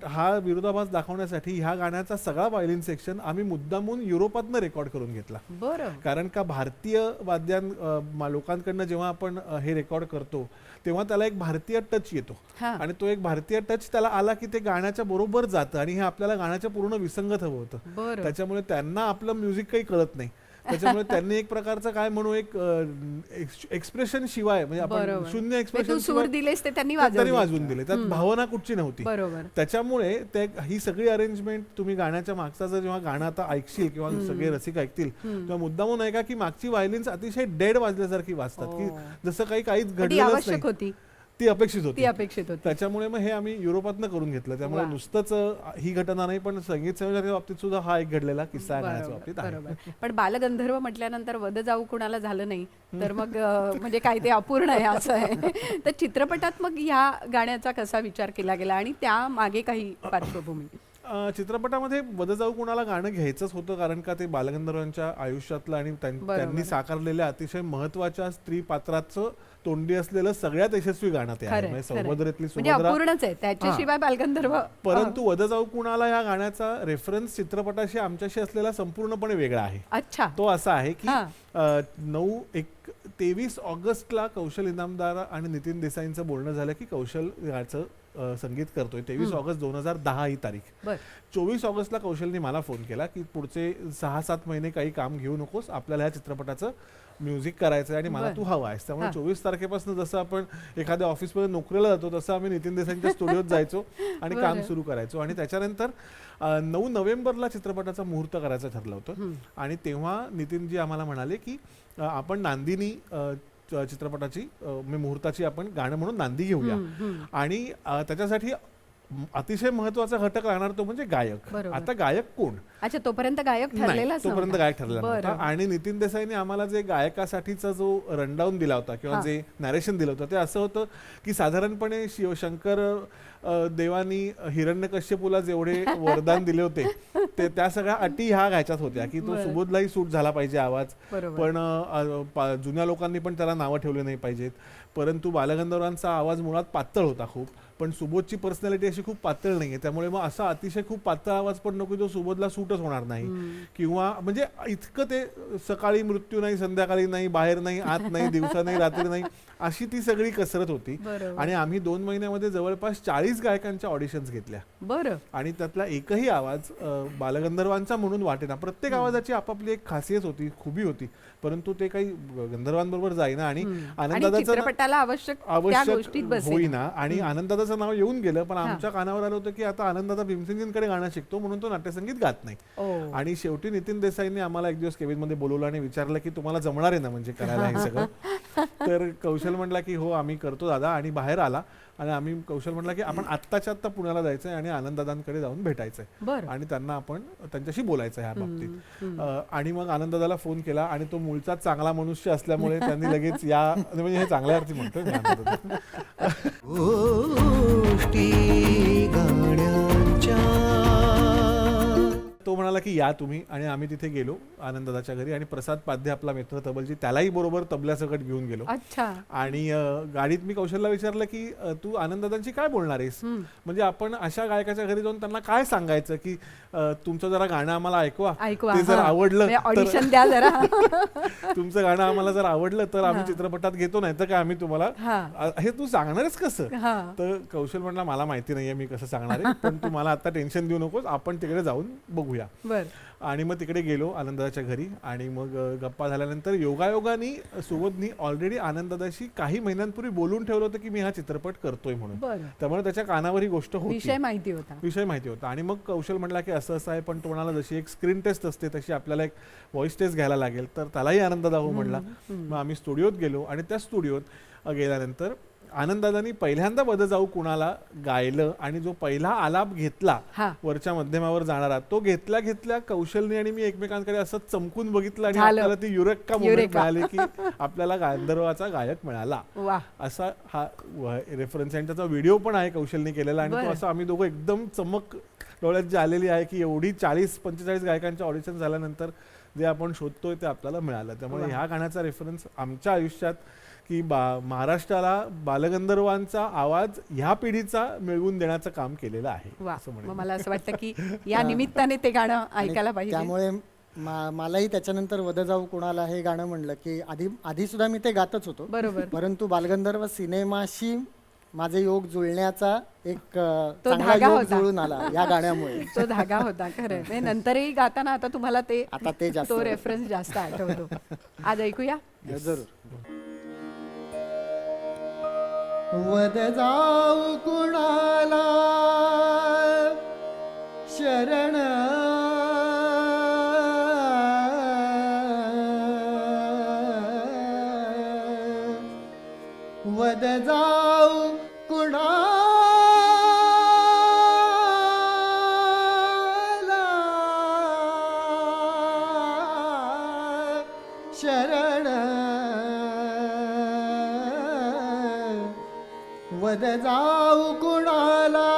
हा विरोधाभास दाखवण्यासाठी ह्या गाण्याचा सगळा व्हायलिन सेक्शन आम्ही मुद्दामून युरोपातनं रेकॉर्ड करून घेतला. कारण का भारतीय लोकांकडनं जेव्हा आपण हे रेकॉर्ड करतो तेव्हा त्याला एक भारतीय टच येतो आणि तो एक भारतीय टच त्याला आला की ते गाण्याच्या बरोबर जातं आणि हे आपल्याला गाण्याच्या पूर्ण विसंगत हवं होतं. त्याच्यामुळे त्यांना आपलं म्युझिक काही कळत नाही. त्याच्यामुळे त्यांनी एक प्रकारचं काय म्हणू एक एक्सप्रेशन शिवाय म्हणजे आपण शून्य एक्सप्रेशन त्यांनी वाजवून दिले, त्यात भावना कुठची नव्हती. त्याच्यामुळे ही सगळी अरेंजमेंट तुम्ही गाण्याच्या मागचा जर जेव्हा गाणं आता ऐकशील किंवा सगळे रसिक ऐकतील तेव्हा मुद्दामून ऐका की मागची व्हायलिन्स अतिशय डेड वाजल्यासारखी वाजतात की जसं काहीच घडलेलंच नाही. ती अपेक्षित होती. त्याच्यामुळे मग हे आम्ही युरोपातनं करून घेतलं. त्यामुळे नुसतंच ही घटना नाही पण संगीत संयोजनाच्या बाबतीत सुद्धा हा एक घडलेला किस्सा आहे गाण्याच्या बाबतीत आहे. पण बालगंधर्व म्हटल्यानंतर वध जाऊ कुणाला झालं नाही तर मग म्हणजे काय ते अपूर्ण आहे असं आहे. तर चित्रपटात मग ह्या गाण्याचा कसा विचार केला गेला आणि त्या मागे काही पार्श्वभूमी? चित्रपटामध्ये वध जाऊ कुणाला गाणं घ्यायचंच होतं कारण का ते बालगंधर्वांच्या आयुष्यातलं आणि त्यांनी साकारलेल्या अतिशय महत्वाच्या स्त्री पात्राचं तोंडी असलेलं सगळ्यात यशस्वी गाणं ते आहे. सौभद्रेतली त्याच्याशिवाय बालगंधर्व. परंतु वध जाऊ कुणाला या गाण्याचा रेफरन्स चित्रपटाशी आमच्याशी असलेला संपूर्णपणे वेगळा आहे. तो असा आहे की 23 ऑगस्टला कौशल इनामदार आणि नितीन देसाईंचं बोलणं झालं की कौशल याचं संगीत करतोय. 23 ऑगस्ट 2010 ही तारीख. 24 ऑगस्टला कौशलने मला फोन केला की पुढचे 6-7 महिने काही काम घेऊ नकोस, आपल्याला ह्या चित्रपटाचं म्युझिक करायचं आणि मला तू हवा आहेस. त्यामुळे 24 तारखेपासून जसं आपण एखाद्या ऑफिसमध्ये नोकरीला जातो तसं आम्ही नितीन देसाईंच्या स्टुडिओत जायचो आणि काम सुरू करायचो. आणि त्याच्यानंतर 9 नोव्हेंबरला चित्रपटाचा मुहूर्त करायचं ठरलं होतं आणि तेव्हा नितीनजी आम्हाला म्हणाले की आपण नांदिनी चित्रपटाची मुहूर्ताची आपण गाणं म्हणून नांदी घेऊया आणि त्याच्यासाठी अतिशय महत्वाचा घटक राहणार तो म्हणजे गायक. आता गायक कोण? तोपर्यंत गायक ठरलेला नव्हता. आणि नितीन देसाईने आम्हाला जे गायकासाठीचा जो रनडाऊन दिला होता किंवा जे नॅरेशन दिलं होतं ते असं होतं की साधारणपणे शिवशंकर देवानी हिरण्यकश्यपूला जेवढे वरदान दिले होते ते त्या सगळ्या अटी ह्या ह्याच्यात होत्या की तो सुबोधलाही सूट झाला पाहिजे आवाज, पण जुन्या लोकांनी पण त्याला नावं ठेवले नाही पाहिजेत. परंतु बालगंधर्वांचा आवाज मुळात पातळ होता खूप, पण सुबोधची पर्सनॅलिटी अशी खूप पातळ नाहीये. त्यामुळे मग असा अतिशय खूप पातळ आवाज पण नको जो सुबोधला सूटच होणार नाही किंवा म्हणजे इतकं ते सकाळी मृत्यू नाही, संध्याकाळी नाही, बाहेर नाही, आत नाही, दिवसा नाही, रात्री नाही अशी ती सगळी कसरत होती. बरोबर. आणि आम्ही 2 महिन्यामध्ये जवळपास 40 गायकांच्या ऑडिशन्स घेतल्या बरं. आणि त्यातला एकही आवाज बालगंधर्वांचा म्हणून वाटेना. प्रत्येक आवाजाची आपापली एक खासियत होती, खूबी होती, परंतु ते काही गंधर्वांबरोबर जाईना. आणि आणि आनंदाचं चित्रपटाला आवश्यक त्या गोष्टीत बसेल. होईना. आणि आनंदाचं नाव येऊन गेलं, पण आमच्या कानावर आलं होतं की आता आनंदाचा भीमसेनजींकडे गाणं शिकतो म्हणून तो नाट्यसंगीत गात नाही. ओ. आणि शेवटी नितीन देसाईंनी आम्हाला एक दिवस केबिन मध्ये बोलवलं आणि विचारलं की तुम्हाला जमणार आहे ना म्हणजे करायला हे सगळं. तर कौशल म्हटला की हो आम्ही करतो दादा, आणि बाहेर आला. आणि आम्ही कौशल म्हटला की आपण आत्ताच्या आत्ता पुण्याला जायचंय आणि आनंददादांकडे जाऊन भेटायचंय बरं. आणि त्यांना आपण त्यांच्याशी बोलायचं ह्या बाबतीत. आणि मग आनंददादाला फोन केला आणि तो मूळचा चांगला मनुष्य असल्यामुळे त्यांनी लगेच या, म्हणजे हे चांगल्या अर्थी म्हणतोय मी आनंददादा. गोष्टी गाण्यांच्या. तो म्हणाला की या तुम्ही, आणि आम्ही तिथे गेलो आनंददाच्या घरी. आणि प्रसाद पाध्ये आपला मित्र तबलजी, त्यालाही बरोबर तबल्यासकट घेऊन गेलो. अच्छा. आणि गाडीत मी कौशलला विचारलं की तू आनंददादांची काय बोलणार आहेस, म्हणजे आपण अशा गायकाच्या घरी जाऊन त्यांना काय सांगायचं की तुमचं जरा गाणं आम्हाला ऐकवा, ते जर आवडलं ऑडिशन द्या जरा. तुमचं गाणं आम्हाला जर आवडलं तर आम्ही चित्रपटात घेतो, नाही तर काय आम्ही तुम्हाला हे तू सांगणारच कसं. तर कौशल म्हणला मला माहिती नाहीये मी कसं सांगणार आहे, पण तू मला आता टेन्शन देऊ नकोस, आपण तिकडे जाऊन बघूया. आणि मग तिकडे गेलो आनंददाच्या घरी. आणि मग गप्पा झाल्यानंतर योगायोगाने सुबोधनी ऑलरेडी आनंददाशी काही महिन्यांपूर्वी बोलून ठेवलं होतं की मी हा चित्रपट करतोय म्हणून. त्यामुळे त्याच्या कानावर ही गोष्ट होती, विषय माहिती होता. आणि मग कौशल म्हटला की असं असं आहे, पण तो म्हणाला जशी एक स्क्रीन टेस्ट असते तशी आपल्याला एक व्हॉइस टेस्ट घ्यायला लागेल. तर त्यालाही आनंददा हो म्हणला. मग आम्ही स्टुडिओत गेलो आणि त्या स्टुडिओत गेल्यानंतर आनंददादांनी पहिल्यांदा बद जाऊ कुणाला गायलं आणि जो पहिला आलाप घेतला वरच्या मध्यमावर जाणारा, तो घेतल्या कौशलनी आणि मी एकमेकांकडे असं चमकून बघितलं आणि आपल्याला ती युरेका मोमेंट मिळाली की आपल्याला गांधर्वाचा गायक मिळाला. असा हा रेफरन्स आणि त्याचा व्हिडिओ पण आहे कौशलनी केलेला. आणि तो असं आम्ही दोघं एकदम चमक डोळ्यात जी आलेली आहे की एवढी 40-45 गायकांच्या ऑडिशन झाल्यानंतर जे आपण शोधतोय ते आपल्याला मिळालं. त्यामुळे ह्या गाण्याचा रेफरन्स आमच्या आयुष्यात की महाराष्ट्राला बालगंधर्वांचा आवाज ह्या पिढीचा मिळवून देण्याचं काम केलेलं आहे. मला असं वाटतं की या निमित्ताने ते गाणं ऐकायला पाहिजे. त्यामुळे मलाही त्याच्यानंतर वद जाऊ कुणाला हे गाणं म्हणलं की आधी सुद्धा मी ते गातच होतो, बरोबर, परंतु बालगंधर्व सिनेमाशी माझे योग जुळण्याचा एक चांगला योग जुळून आला या गाण्यामुळे. तो धागा होता खरं. नंतरही गाताना आता तुम्हाला ते जास्त तो रेफरन्स जास्त आठवतो. आज ऐकूया. जरूर. वद जाऊ कुणाला शरण वद जाऊ कुणाला शरण वद जाऊ कुणाला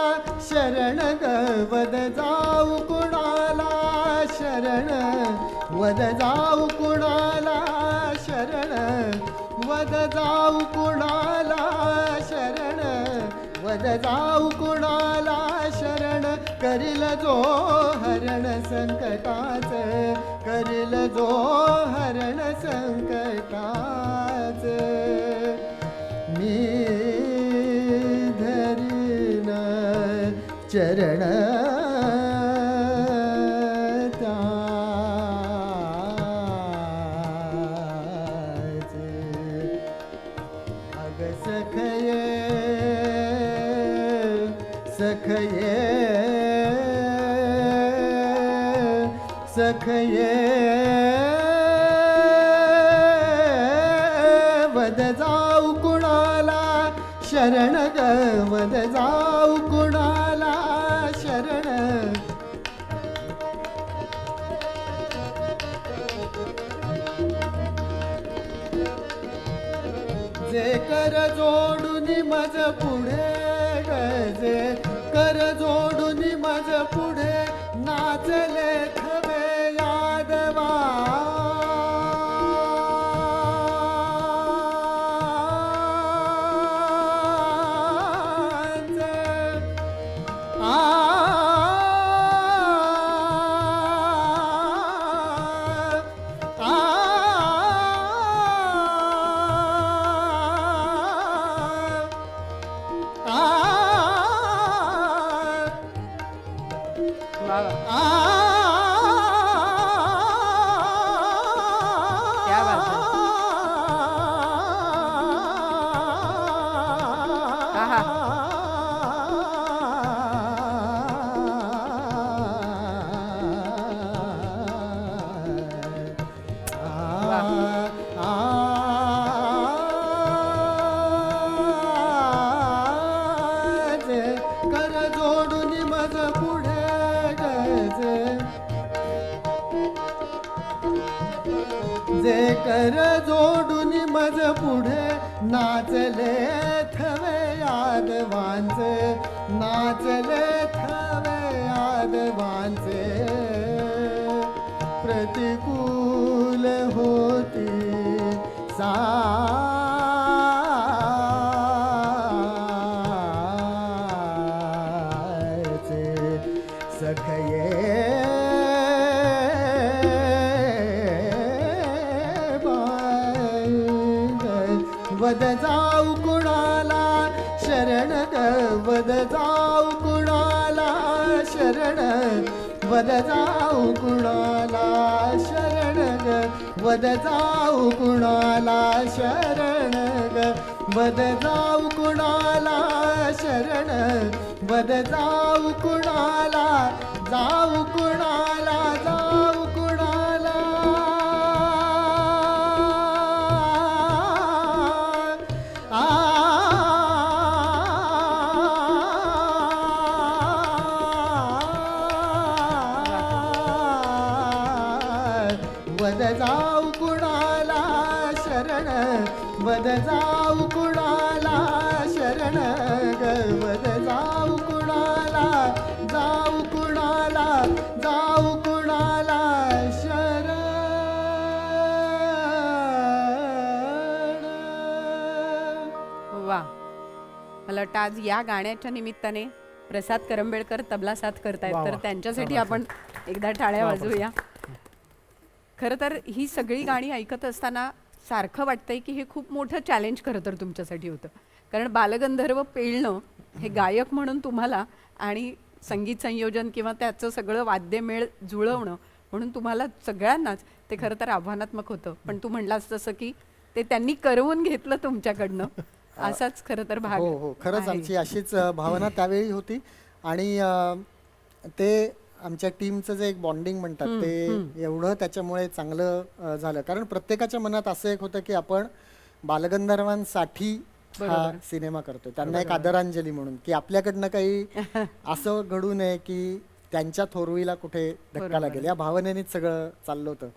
शरण ग वद जाऊ कुणाला शरण वद जाऊ कुणाला शरण वद जाऊ कुणाला शरण वद जाऊ कुणाला शरण करील जो हरण संकटाच करील जो हरण संकटाच मी धरीन चरण सखये वद जाऊ कुणाला शरण ग वद जाऊ कुणाला शरण जे कर जोडून मज पुढे जे कर जोडून मज पुढे नाचले खबे यादवा वा वा. क्या बात है. आहा. कर जोडून मज पुढे जे कर जोडून मज पुढे नाचले थवे यादवांचे नाचले थवे यादवांचे प्रतिकूल होती साचे सखये वद जाऊ कुणाला शरण ग वद जाऊ कुणाला शरण वद जाऊ कुणाला शरण ग वद जाऊ कुणाला शरण ग वद जाऊ कुणाला शरण वद जाऊ कुणाला जाऊ कुणाला जाऊ कुणाला वद जाऊ कुणाला शरण वद जाऊ कुणाला शरण ग वद जाऊ कुणाला जाऊ कुणाला जाऊ कुणाला शरण. वा. मला वाटतं आज या गाण्याच्या निमित्ताने प्रसाद करंबेळकर तबला साथ करतायत, वा तर वा. त्यांच्यासाठी आपण एकदा टाळ्या वाजवूया. खरं तर ही सगळी गाणी ऐकत असताना सारखं वाटतंय की हे खूप मोठं चॅलेंज खरं तर तुमच्यासाठी होतं, कारण बालगंधर्व पेलणं हे गायक म्हणून तुम्हाला आणि संगीत संयोजन किंवा त्याचं सगळं वाद्यमेळ जुळवणं म्हणून तुम्हाला सगळ्यांनाच ते खरं तर आव्हानात्मक होतं. पण तू म्हणलास तसं की ते त्यांनी करवून घेतलं तुमच्याकडनं, असाच खरं तर भाग हो हो खरंच आहे. आमची अशीच भावना त्यावेळी होती. आणि ते आमच्या टीमचं जे एक बॉन्डिंग म्हणतात ते एवढं त्याच्यामुळे चांगलं झालं, कारण प्रत्येकाच्या मनात असं एक होतं की आपण बालगंधर्वांसाठी हा सिनेमा करतोय, त्यांना एक आदरांजली म्हणून, की आपल्याकडनं काही असं घडू नये की त्यांच्या थोरवीला कुठे धक्का लागेल, या भावनेनेच सगळं चाललं होतं.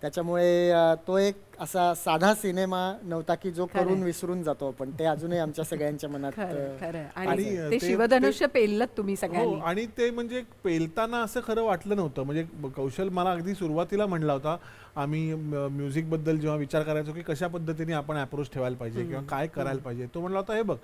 त्याच्यामुळे तो एक असा साधा सिनेमा नव्हता की जो करून विसरून जातो आपण, ते अजूनही आमच्या सगळ्यांच्या मनात खरं खरं. आणि आणि ते ते- शिवधनुष्य पेललं तुम्ही हो. सगळ्यांनी. आणि ते म्हणजे पेलताना असं खरं वाटलं नव्हतं. म्हणजे कौशल मला अगदी सुरुवातीला म्हणला होता, आम्ही म्युझिक बद्दल जेव्हा विचार करायचो की कशा पद्धतीने आपण अप्रोच ठेवायला पाहिजे किंवा काय करायला पाहिजे, तो म्हणला होता हे बघ,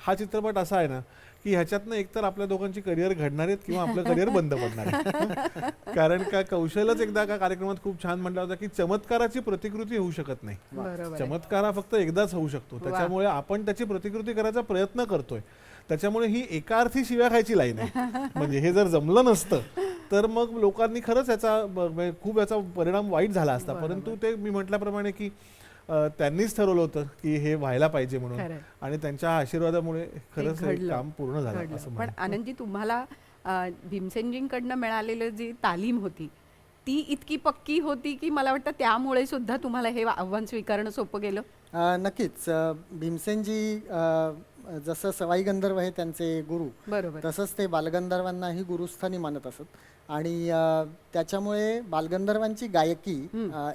हा चित्रपट असा आहे ना की ह्याच्यातनं एकतर आपल्या दोघांची करिअर घडणार आहेत किंवा आपलं करिअर बंद पडणार आहे. कारण का कौशलच एकदा का कार्यक्रमात खूप छान म्हटला होता की चमत्काराची प्रतिकृती होऊ शकत नाही, बरोबर आहे. चमत्कार हा फक्त एकदाच होऊ शकतो. त्याच्यामुळे आपण त्याची प्रतिकृती करायचा प्रयत्न करतोय. त्याच्यामुळे ही एका अर्थी शिव्या खायची लाईन आहे. म्हणजे हे जर जमलं नसतं तर मग लोकांनी खरंच खूप याचा परिणाम वाईट झाला असता. परंतु ते मी म्हटल्याप्रमाणे की त्यांनीच ठरवलं होतं की हे व्हायला पाहिजे म्हणून, खरंय. आणि त्यांच्या आशीर्वादामुळे खरंच हे घडलं. काम पूर्ण झालं घडलं. असं पण म्हणेन. आनंदजी, तुम्हाला भीमसेनजींकडनं मिळालेलं जी तालीम होती ती इतकी पक्की होती की मला वाटतं त्यामुळे सुद्धा तुम्हाला हे आव्हान स्वीकारणं सोपं गेलं. नक्कीच. भीमसेनजी जसं सवाई गंधर्व हे त्यांचे गुरु, बरोबर. तसंच ते बालगंधर्वांनाही गुरुस्थानी मानत असत. आणि त्याच्यामुळे बालगंधर्वांची गायकी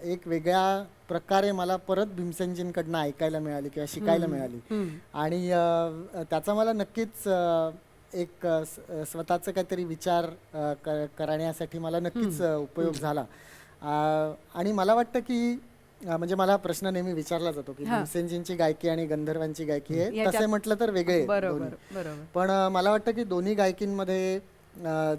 एक वेगळ्या प्रकारे मला परत भीमसेनजींकडनं ऐकायला मिळाली किंवा शिकायला मिळाली. आणि त्याचा मला नक्कीच एक स्वतःचं काहीतरी विचार करण्यासाठी मला नक्कीच उपयोग झाला. आणि मला वाटतं की म्हणजे मला प्रश्न नेहमी विचारला जातो की भीमसेनजींची गायकी आणि गंधर्वांची गायकी हे तसे म्हटलं तर वेगळे बरोबर दोन्ही. बरोबर. पण मला वाटतं की दोन्ही गायकींमध्ये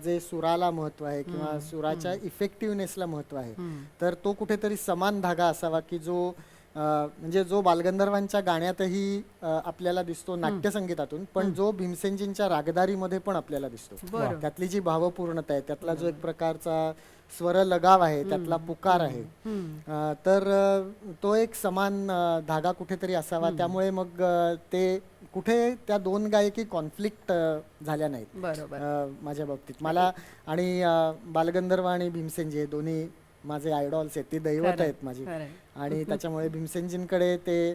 जे सुराला महत्व आहे किंवा सुराच्या इफेक्टिव्हनेसला महत्व आहे, तर तो कुठेतरी समान धागा असावा की जो म्हणजे जो बालगंधर्वांच्या गाण्यातही आपल्याला दिसतो नाट्यसंगीतातून, पण जो भीमसेनजींच्या रागदारीमध्ये पण आपल्याला दिसतो. बरं. त्यातली जी भावपूर्णता आहे, त्यातला जो एक प्रकारचा स्वर लगाव आहे, त्यातला पुकार आहे, तर तो एक समान धागा कुठेतरी असावा. त्यामुळे मग ते कुठे त्या दोन गायकी कॉन्फ्लिक्ट झाल्या नाहीत बरोबर. माझ्या बाबतीत. मला आणि बालगंधर्व आणि भीमसेनजी हे दोन्ही माझे आयडॉल्स आहेत, ती दैवत खरंय, आहेत माझी. खरंय. आणि त्याच्यामुळे भीमसेनजींकडे ते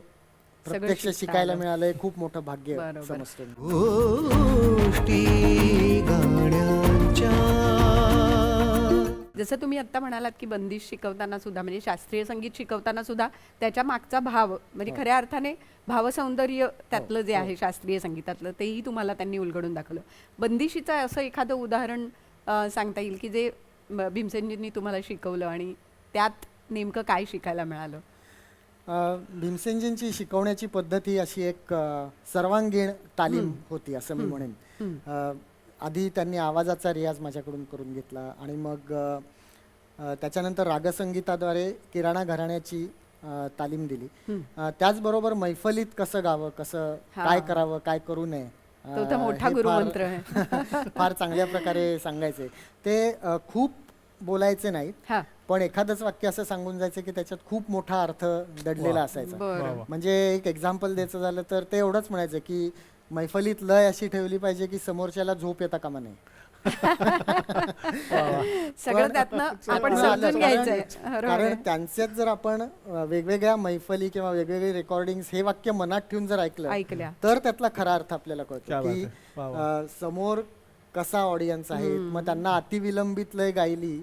प्रत्यक्ष शिकता शिकायला आलं. मिळालंय, खूप मोठं भाग्य बरोबर. समजतो मी. गोष्टी गाण्यांच्या जसं तुम्ही आत्ता म्हणालात की बंदिश शिकवताना सुद्धा म्हणजे शास्त्रीय संगीत शिकवताना सुद्धा त्याच्या मागचा भाव म्हणजे खऱ्या अर्थाने भावसौंदर्य त्यातलं जे आहे शास्त्रीय संगीतातलं तेही तुम्हाला त्यांनी उलगडून दाखवलं. बंदिशीचं असं एखादं उदाहरण सांगता येईल की जे भीमसेनजींनी तुम्हाला शिकवलं आणि त्यात नेमकं काय शिकायला मिळालं? भीमसेनजींची शिकवण्याची पद्धत ही अशी एक सर्वांगीण तालीम होती असं मी म्हणेन. आधी त्यांनी आवाजाचा रियाज माझ्याकडून करून घेतला आणि मग त्याच्यानंतर रागसंगीताद्वारे किराणा घराण्याची तालीम दिली. त्याचबरोबर मैफलीत कसं गावं, कसं काय करावं, काय करू नये, तो तर मोठा हे गुरुमंत्र आहे. फार चांगल्या प्रकारे सांगायचे. ते खूप बोलायचे नाहीत, हा, पण एखादंच वाक्य असं सांगून जायचं की त्याच्यात खूप मोठा अर्थ दडलेला असायचा. बरं. म्हणजे एक एक्झाम्पल द्यायचं झालं तर ते एवढंच म्हणायचं की मैफलीत लय अशी ठेवली पाहिजे की समोरच्याला झोप येता कामा नये. सगळं त्यातनं आपण समजून घ्यायचंय. कारण त्यांच्यात जर आपण वेगवेगळ्या मैफली किंवा वेगवेगळे रेकॉर्डिंग हे वाक्य मनात ठेवून जर ऐकल्या. तर त्यातला खरा अर्थ आपल्याला कळतो क्या बात की आहे. वा, समोर कसा ऑडियन्स आहे. मग त्यांना अतिविलंबित लय गायली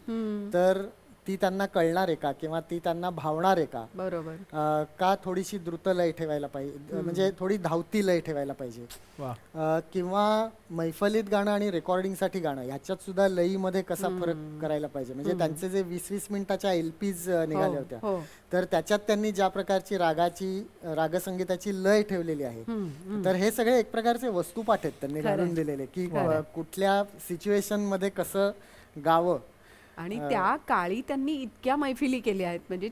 तर ती त्यांना कळणार आहे का, किंवा ती त्यांना भावणार आहे का, बरोबर. का थोडीशी द्रुत लय ठेवायला पाहिजे, म्हणजे थोडी धावती लय ठेवायला पाहिजे, वा. किंवा मैफलीत गाणं आणि रेकॉर्डिंगसाठी गाणं ह्याच्यात सुद्धा लयीमध्ये कसा फरक करायला पाहिजे. म्हणजे त्यांचे जे 20-20 मिनिटाच्या एलपीज निघाल्या होत्या, हो. तर त्याच्यात त्यांनी ज्या प्रकारची रागसंगीताची लय ठेवलेली आहे, तर हे सगळे एक प्रकारचे वस्तुपाठ आहेत त्यांनी घालून दिलेले की कुठल्या सिच्युएशन मध्ये कसं गावं. आणि त्या काळी त्यांनी इतक्या मैफिली केल्या आहेत, म्हणजे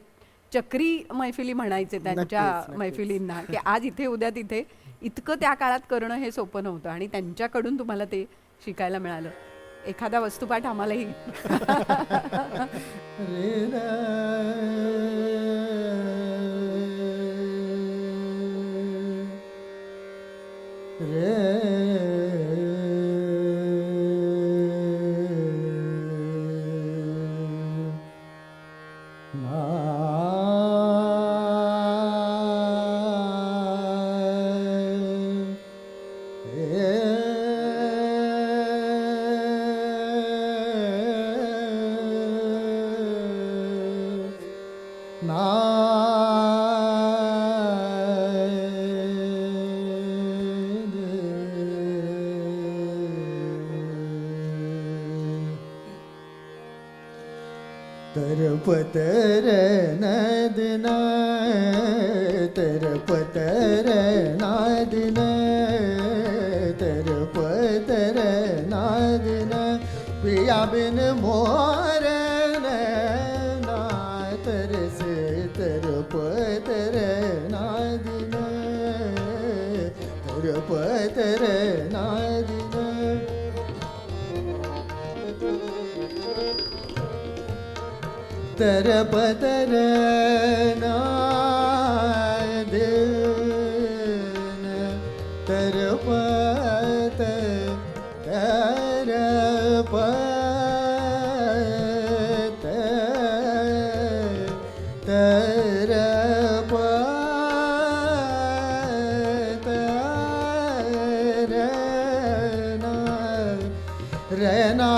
चक्री मैफिली म्हणायचे त्यांच्या नक्कीच. मैफिलींना, की आज इथे उद्या तिथे. इतकं त्या काळात करणं हे सोपं नव्हतं आणि त्यांच्याकडून तुम्हाला ते शिकायला मिळालं. एखादा वस्तुपाठ आम्हालाही. तरपतर नदना तरपतर नादना तरपतर नादना पिया बिन मोर ना तरसे तरपतर नादना तरपतर नादना तरपतर नादन तरपत तरपत तरपत रना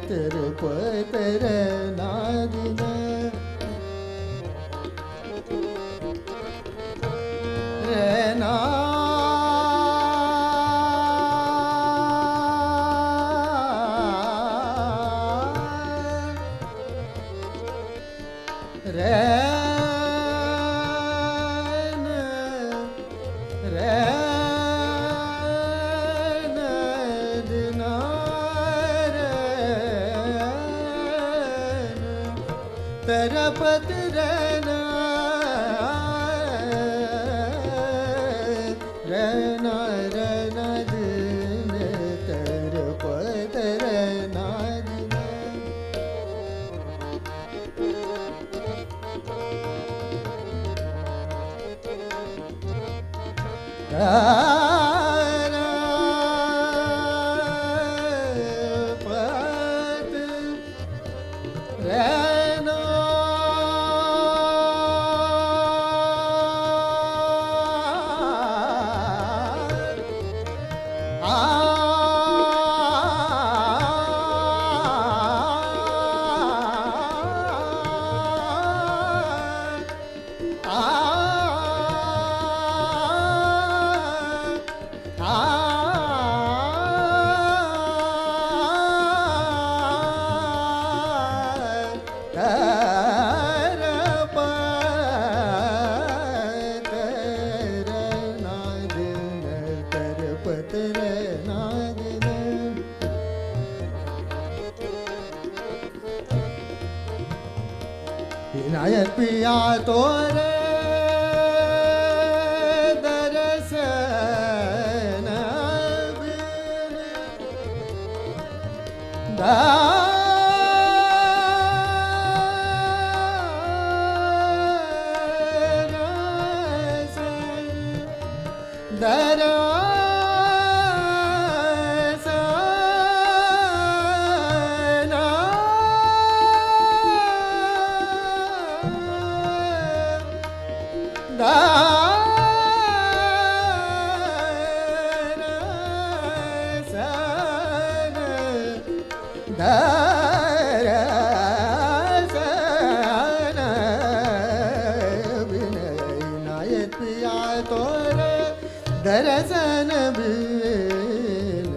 तरपतर नादना रना रन तरपत रना रना रना दिन तरपत रना विनायक पिया तोरे दर्शन दर्शन बिन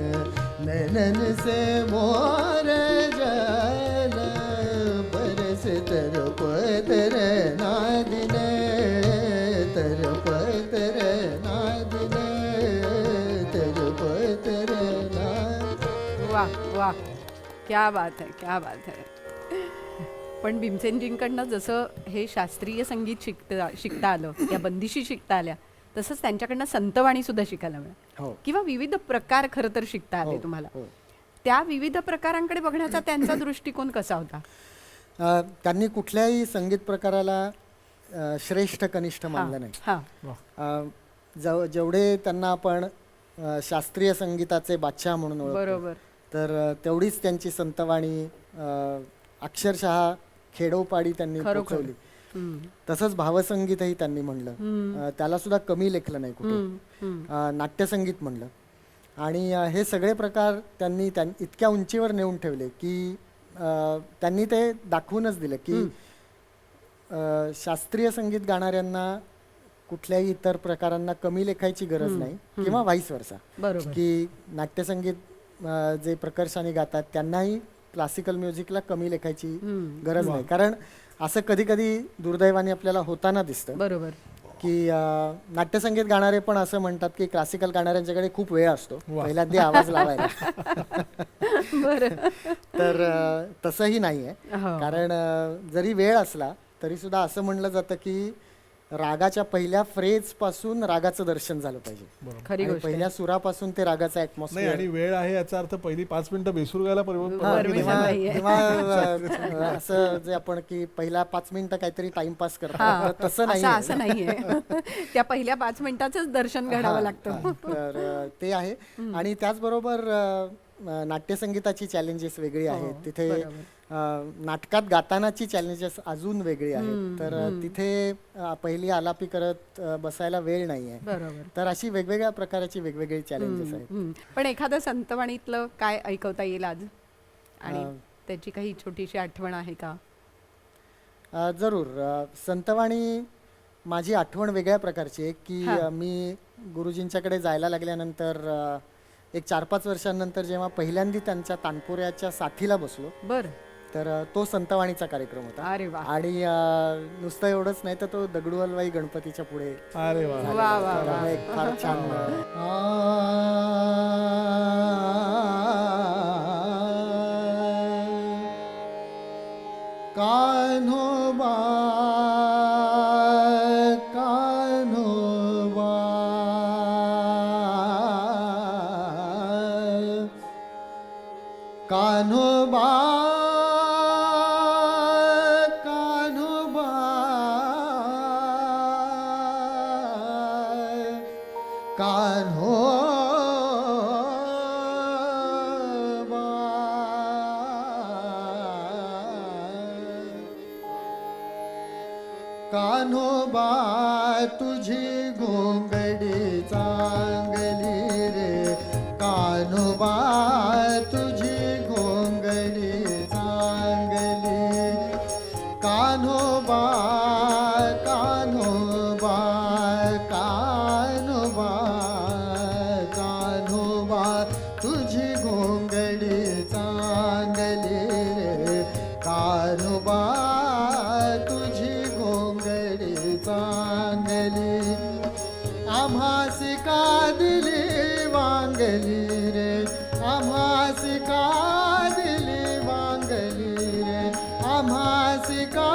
नैनन से मोर जल बरस तरपत रहना दिन तरपत रहना दिन तरपत रहना. वा वा, क्या बात आहे, क्या बात आहे. पण भीमसेनजींकडनं जसं हे शास्त्रीय संगीत शिकता आलं, या बंदिशी शिकता आल्या, तसंच त्यांच्याकडनं संतवाणी सुद्धा शिकायला मिळाली हो. किंवा विविध प्रकार खरं तर शिकता आले हो, तुम्हाला. हो. त्या विविध प्रकारांकडे बघण्याचा त्यांचा दृष्टिकोन कसा होता? त्यांनी कुठल्याही संगीत प्रकाराला श्रेष्ठ कनिष्ठ मानलं नाही. हां, जेवढे त्यांना आपण शास्त्रीय संगीताचे बादशाह म्हणून ओळखतो, बरोबर. तर तेवढीच त्यांची संतवाणी अक्षरशः खेडोपाडी त्यांनी खरोखर. पोचवली. तसंच भावसंगीतही त्यांनी म्हणलं, त्याला सुद्धा कमी लेखलं नाही कुठे. नाट्यसंगीत म्हणलं, आणि हे सगळे प्रकार त्यांनी इतक्या उंचीवर नेऊन ठेवले की त्यांनी ते दाखवूनच दिलं की शास्त्रीय संगीत गाणाऱ्यांना कुठल्याही इतर प्रकारांना कमी लेखायची गरज नाही, किंवा व्हाईस वर्सा. बरोबर. की नाट्यसंगीत जे प्रकर्षाने गातात त्यांनाही क्लासिकल म्युझिकला कमी लेखायची गरज नाही. कारण असं कधी कधी दुर्दैवाने आपल्याला होताना दिसतं, बरोबर, की नाट्यसंगीत गाणारे पण असं म्हणतात की क्लासिकल गाणाऱ्यांच्याकडे खूप वेळ असतो पहिल्यांदा आवाज लावायला. तर तसंही नाही आहे. कारण जरी वेळ असला तरी सुद्धा असं म्हणलं जातं की रागाच्या पहिल्या फ्रेज पासून रागाचं दर्शन झालं पाहिजे, खरी आणि गोष्ट आहे. पहिल्या सुरापासून ते रागाचं नाही, ॲटमॉस्फिअर, आणि वेळ आहे याचा अर्थ पहिली 5 मिनिटं बेसूर गायला परमिशन नाहीये. किंवा असं जे आपण की पहिल्या 5 मिनिटं काहीतरी टाइमपास करतो, तसं नाही. असं नाहीये. त्या पहिल्या 5 मिनिटाचंच दर्शन घडावं लागतं. तर ते आहे. आणि त्याचबरोबर नाट्यसंगीताची चॅलेंजेस वेगळी आहेत तिथे. नाटकात गातानाची चॅलेंजेस अजून वेगळी आहेत. तर तिथे पहिली आलापी करत बसायला वेळ नाही आहे. बरोबर. तर अशी वेगवेगळ्या प्रकारची वेगवेगळी चॅलेंजेस आहेत. पण एखादं संतवाणीतलं काय ऐकवता येईल आज, आणि त्याची काही छोटीशी आठवण आहे का? जरूर. संतवाणी माझी आठवण वेगळ्या प्रकारची आहे की मी गुरुजींच्याकडे जायला लागल्यानंतर एक 4-5 वर्षांनंतर जेव्हा पहिल्यांदा त्यांच्या तानपुऱ्याच्या साथीला बसलो, बर, तर तो संतवाणीचा कार्यक्रम होता. अरे वा, आणि नुसतं एवढंच नाही तर तो दगडूहलवाई गणपतीच्या पुढे अरे वा. झालेला. वा, वा, त्यामुळे एक फार छान कान्होबा कान्होबा कान्होबा कान्होबा कान्होबा तुझी घोंगडी चांगली रे कान्होबा तुझी घोंगडी चांगली कान्होबा कान्होबा कान्होबा कान्होबा तुझी घोंगडी चांगली रे कान्होबा तुझी घोंगडी चांगली आम्हासी का दिली वांगली रे आम्हासी का दिली वांगली रे आम्हासी का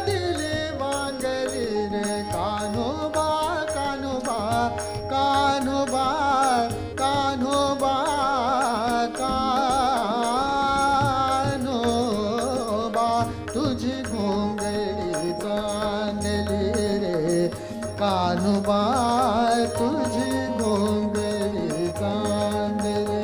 दिली वांगली रे कान्होबा कान्होबा कान्होबा कान्होबा कान्होबा तुझी घोंगडी चांगली रे कान्होबा तुझी घोंगडी चांगली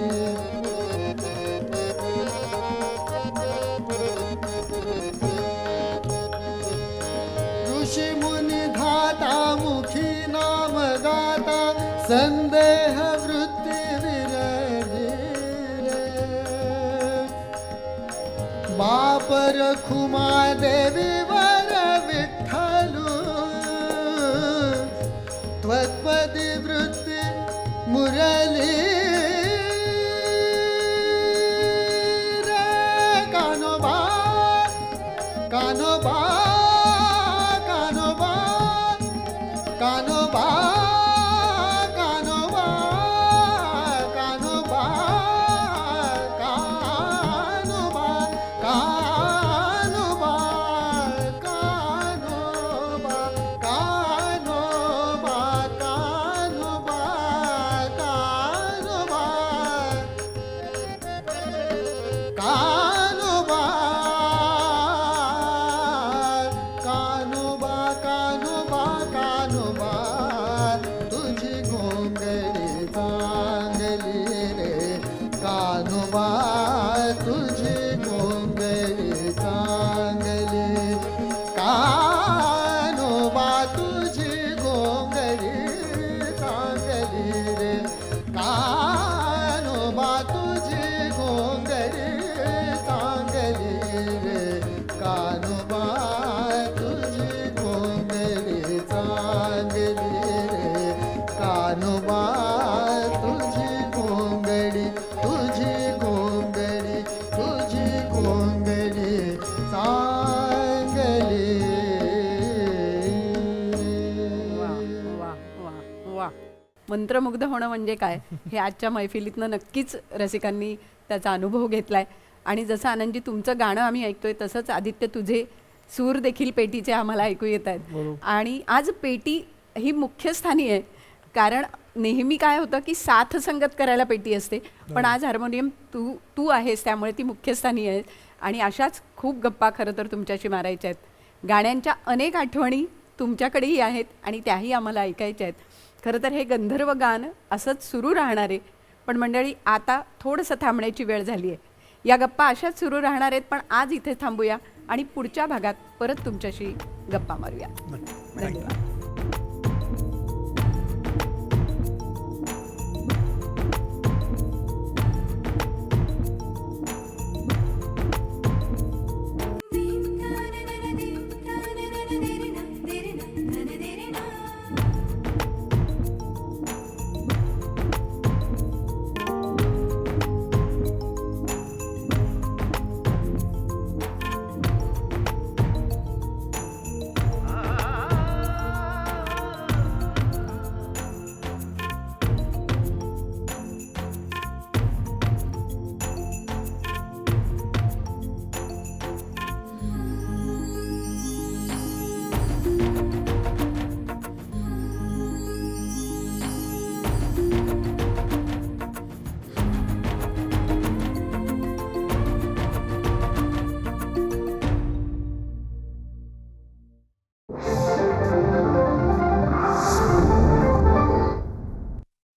ऋषी मुनी धाता मुखी नाम गाता संदेह वृत्ती विरली रे बाप रखुमा देवी वर विठ्ठलू त्वत्पदी वृत्ती मुरली रे कान्होबा कान्होबा कान्होबा कान्होबा कान्होबा कान्होबा कान्होबा कान्होबा कान्होबा कान्होबा कान्होबा कान्होबा कान्होबा कान्होबा कान्होबा कान्होबा तुझी घोंगडी चांगली रे कान्होबा तुझी घोंगडी चांगली कान्होबा तुझी घोंगडी चांगली रे कान्होबा तुझी घोंगडी चांगली रे कान्होबा तुझी घोंगडी चांगली रे कान्होबा तुझी घोंगडी तुझी घोंगडी तुझी घोंगडी चांगली वा वा वा वा मंत्रमुग्ध होणं म्हणजे काय हे आजच्या मैफिलीतनं नक्कीच रसिकांनी त्याचा अनुभव घेतलाय आणि जसं आनंदजी तुमचं गाणं आम्ही ऐकतोय तसंच आदित्य तुझे सूर देखील पेटीचे आम्हाला ऐकू येत आहेत आणि आज पेटी ही मुख्य स्थानी आहे कारण नेहमी काय होतं की साथ संगत करायला पेटी असते पण आज हार्मोनियम तू आहेस त्यामुळे ती मुख्य स्थानी आहे आणि अशाच खूप गप्पा खरं तर तुमच्याशी मारायच्या आहेत गाण्यांच्या अनेक आठवणी तुमच्याकडेही आहेत आणि त्याही आम्हाला ऐकायच्या आहेत खरं तर हे गंधर्व गान असंच सुरू राहणार आहे पण मंडळी आता थोडंसं थांबण्याची वेळ झाली आहे या गप्पा अशाच सुरू राहणार आहेत पण आज इथे थांबूया आणि पुढच्या भागात परत तुमच्याशी गप्पा मारूया धन्यवाद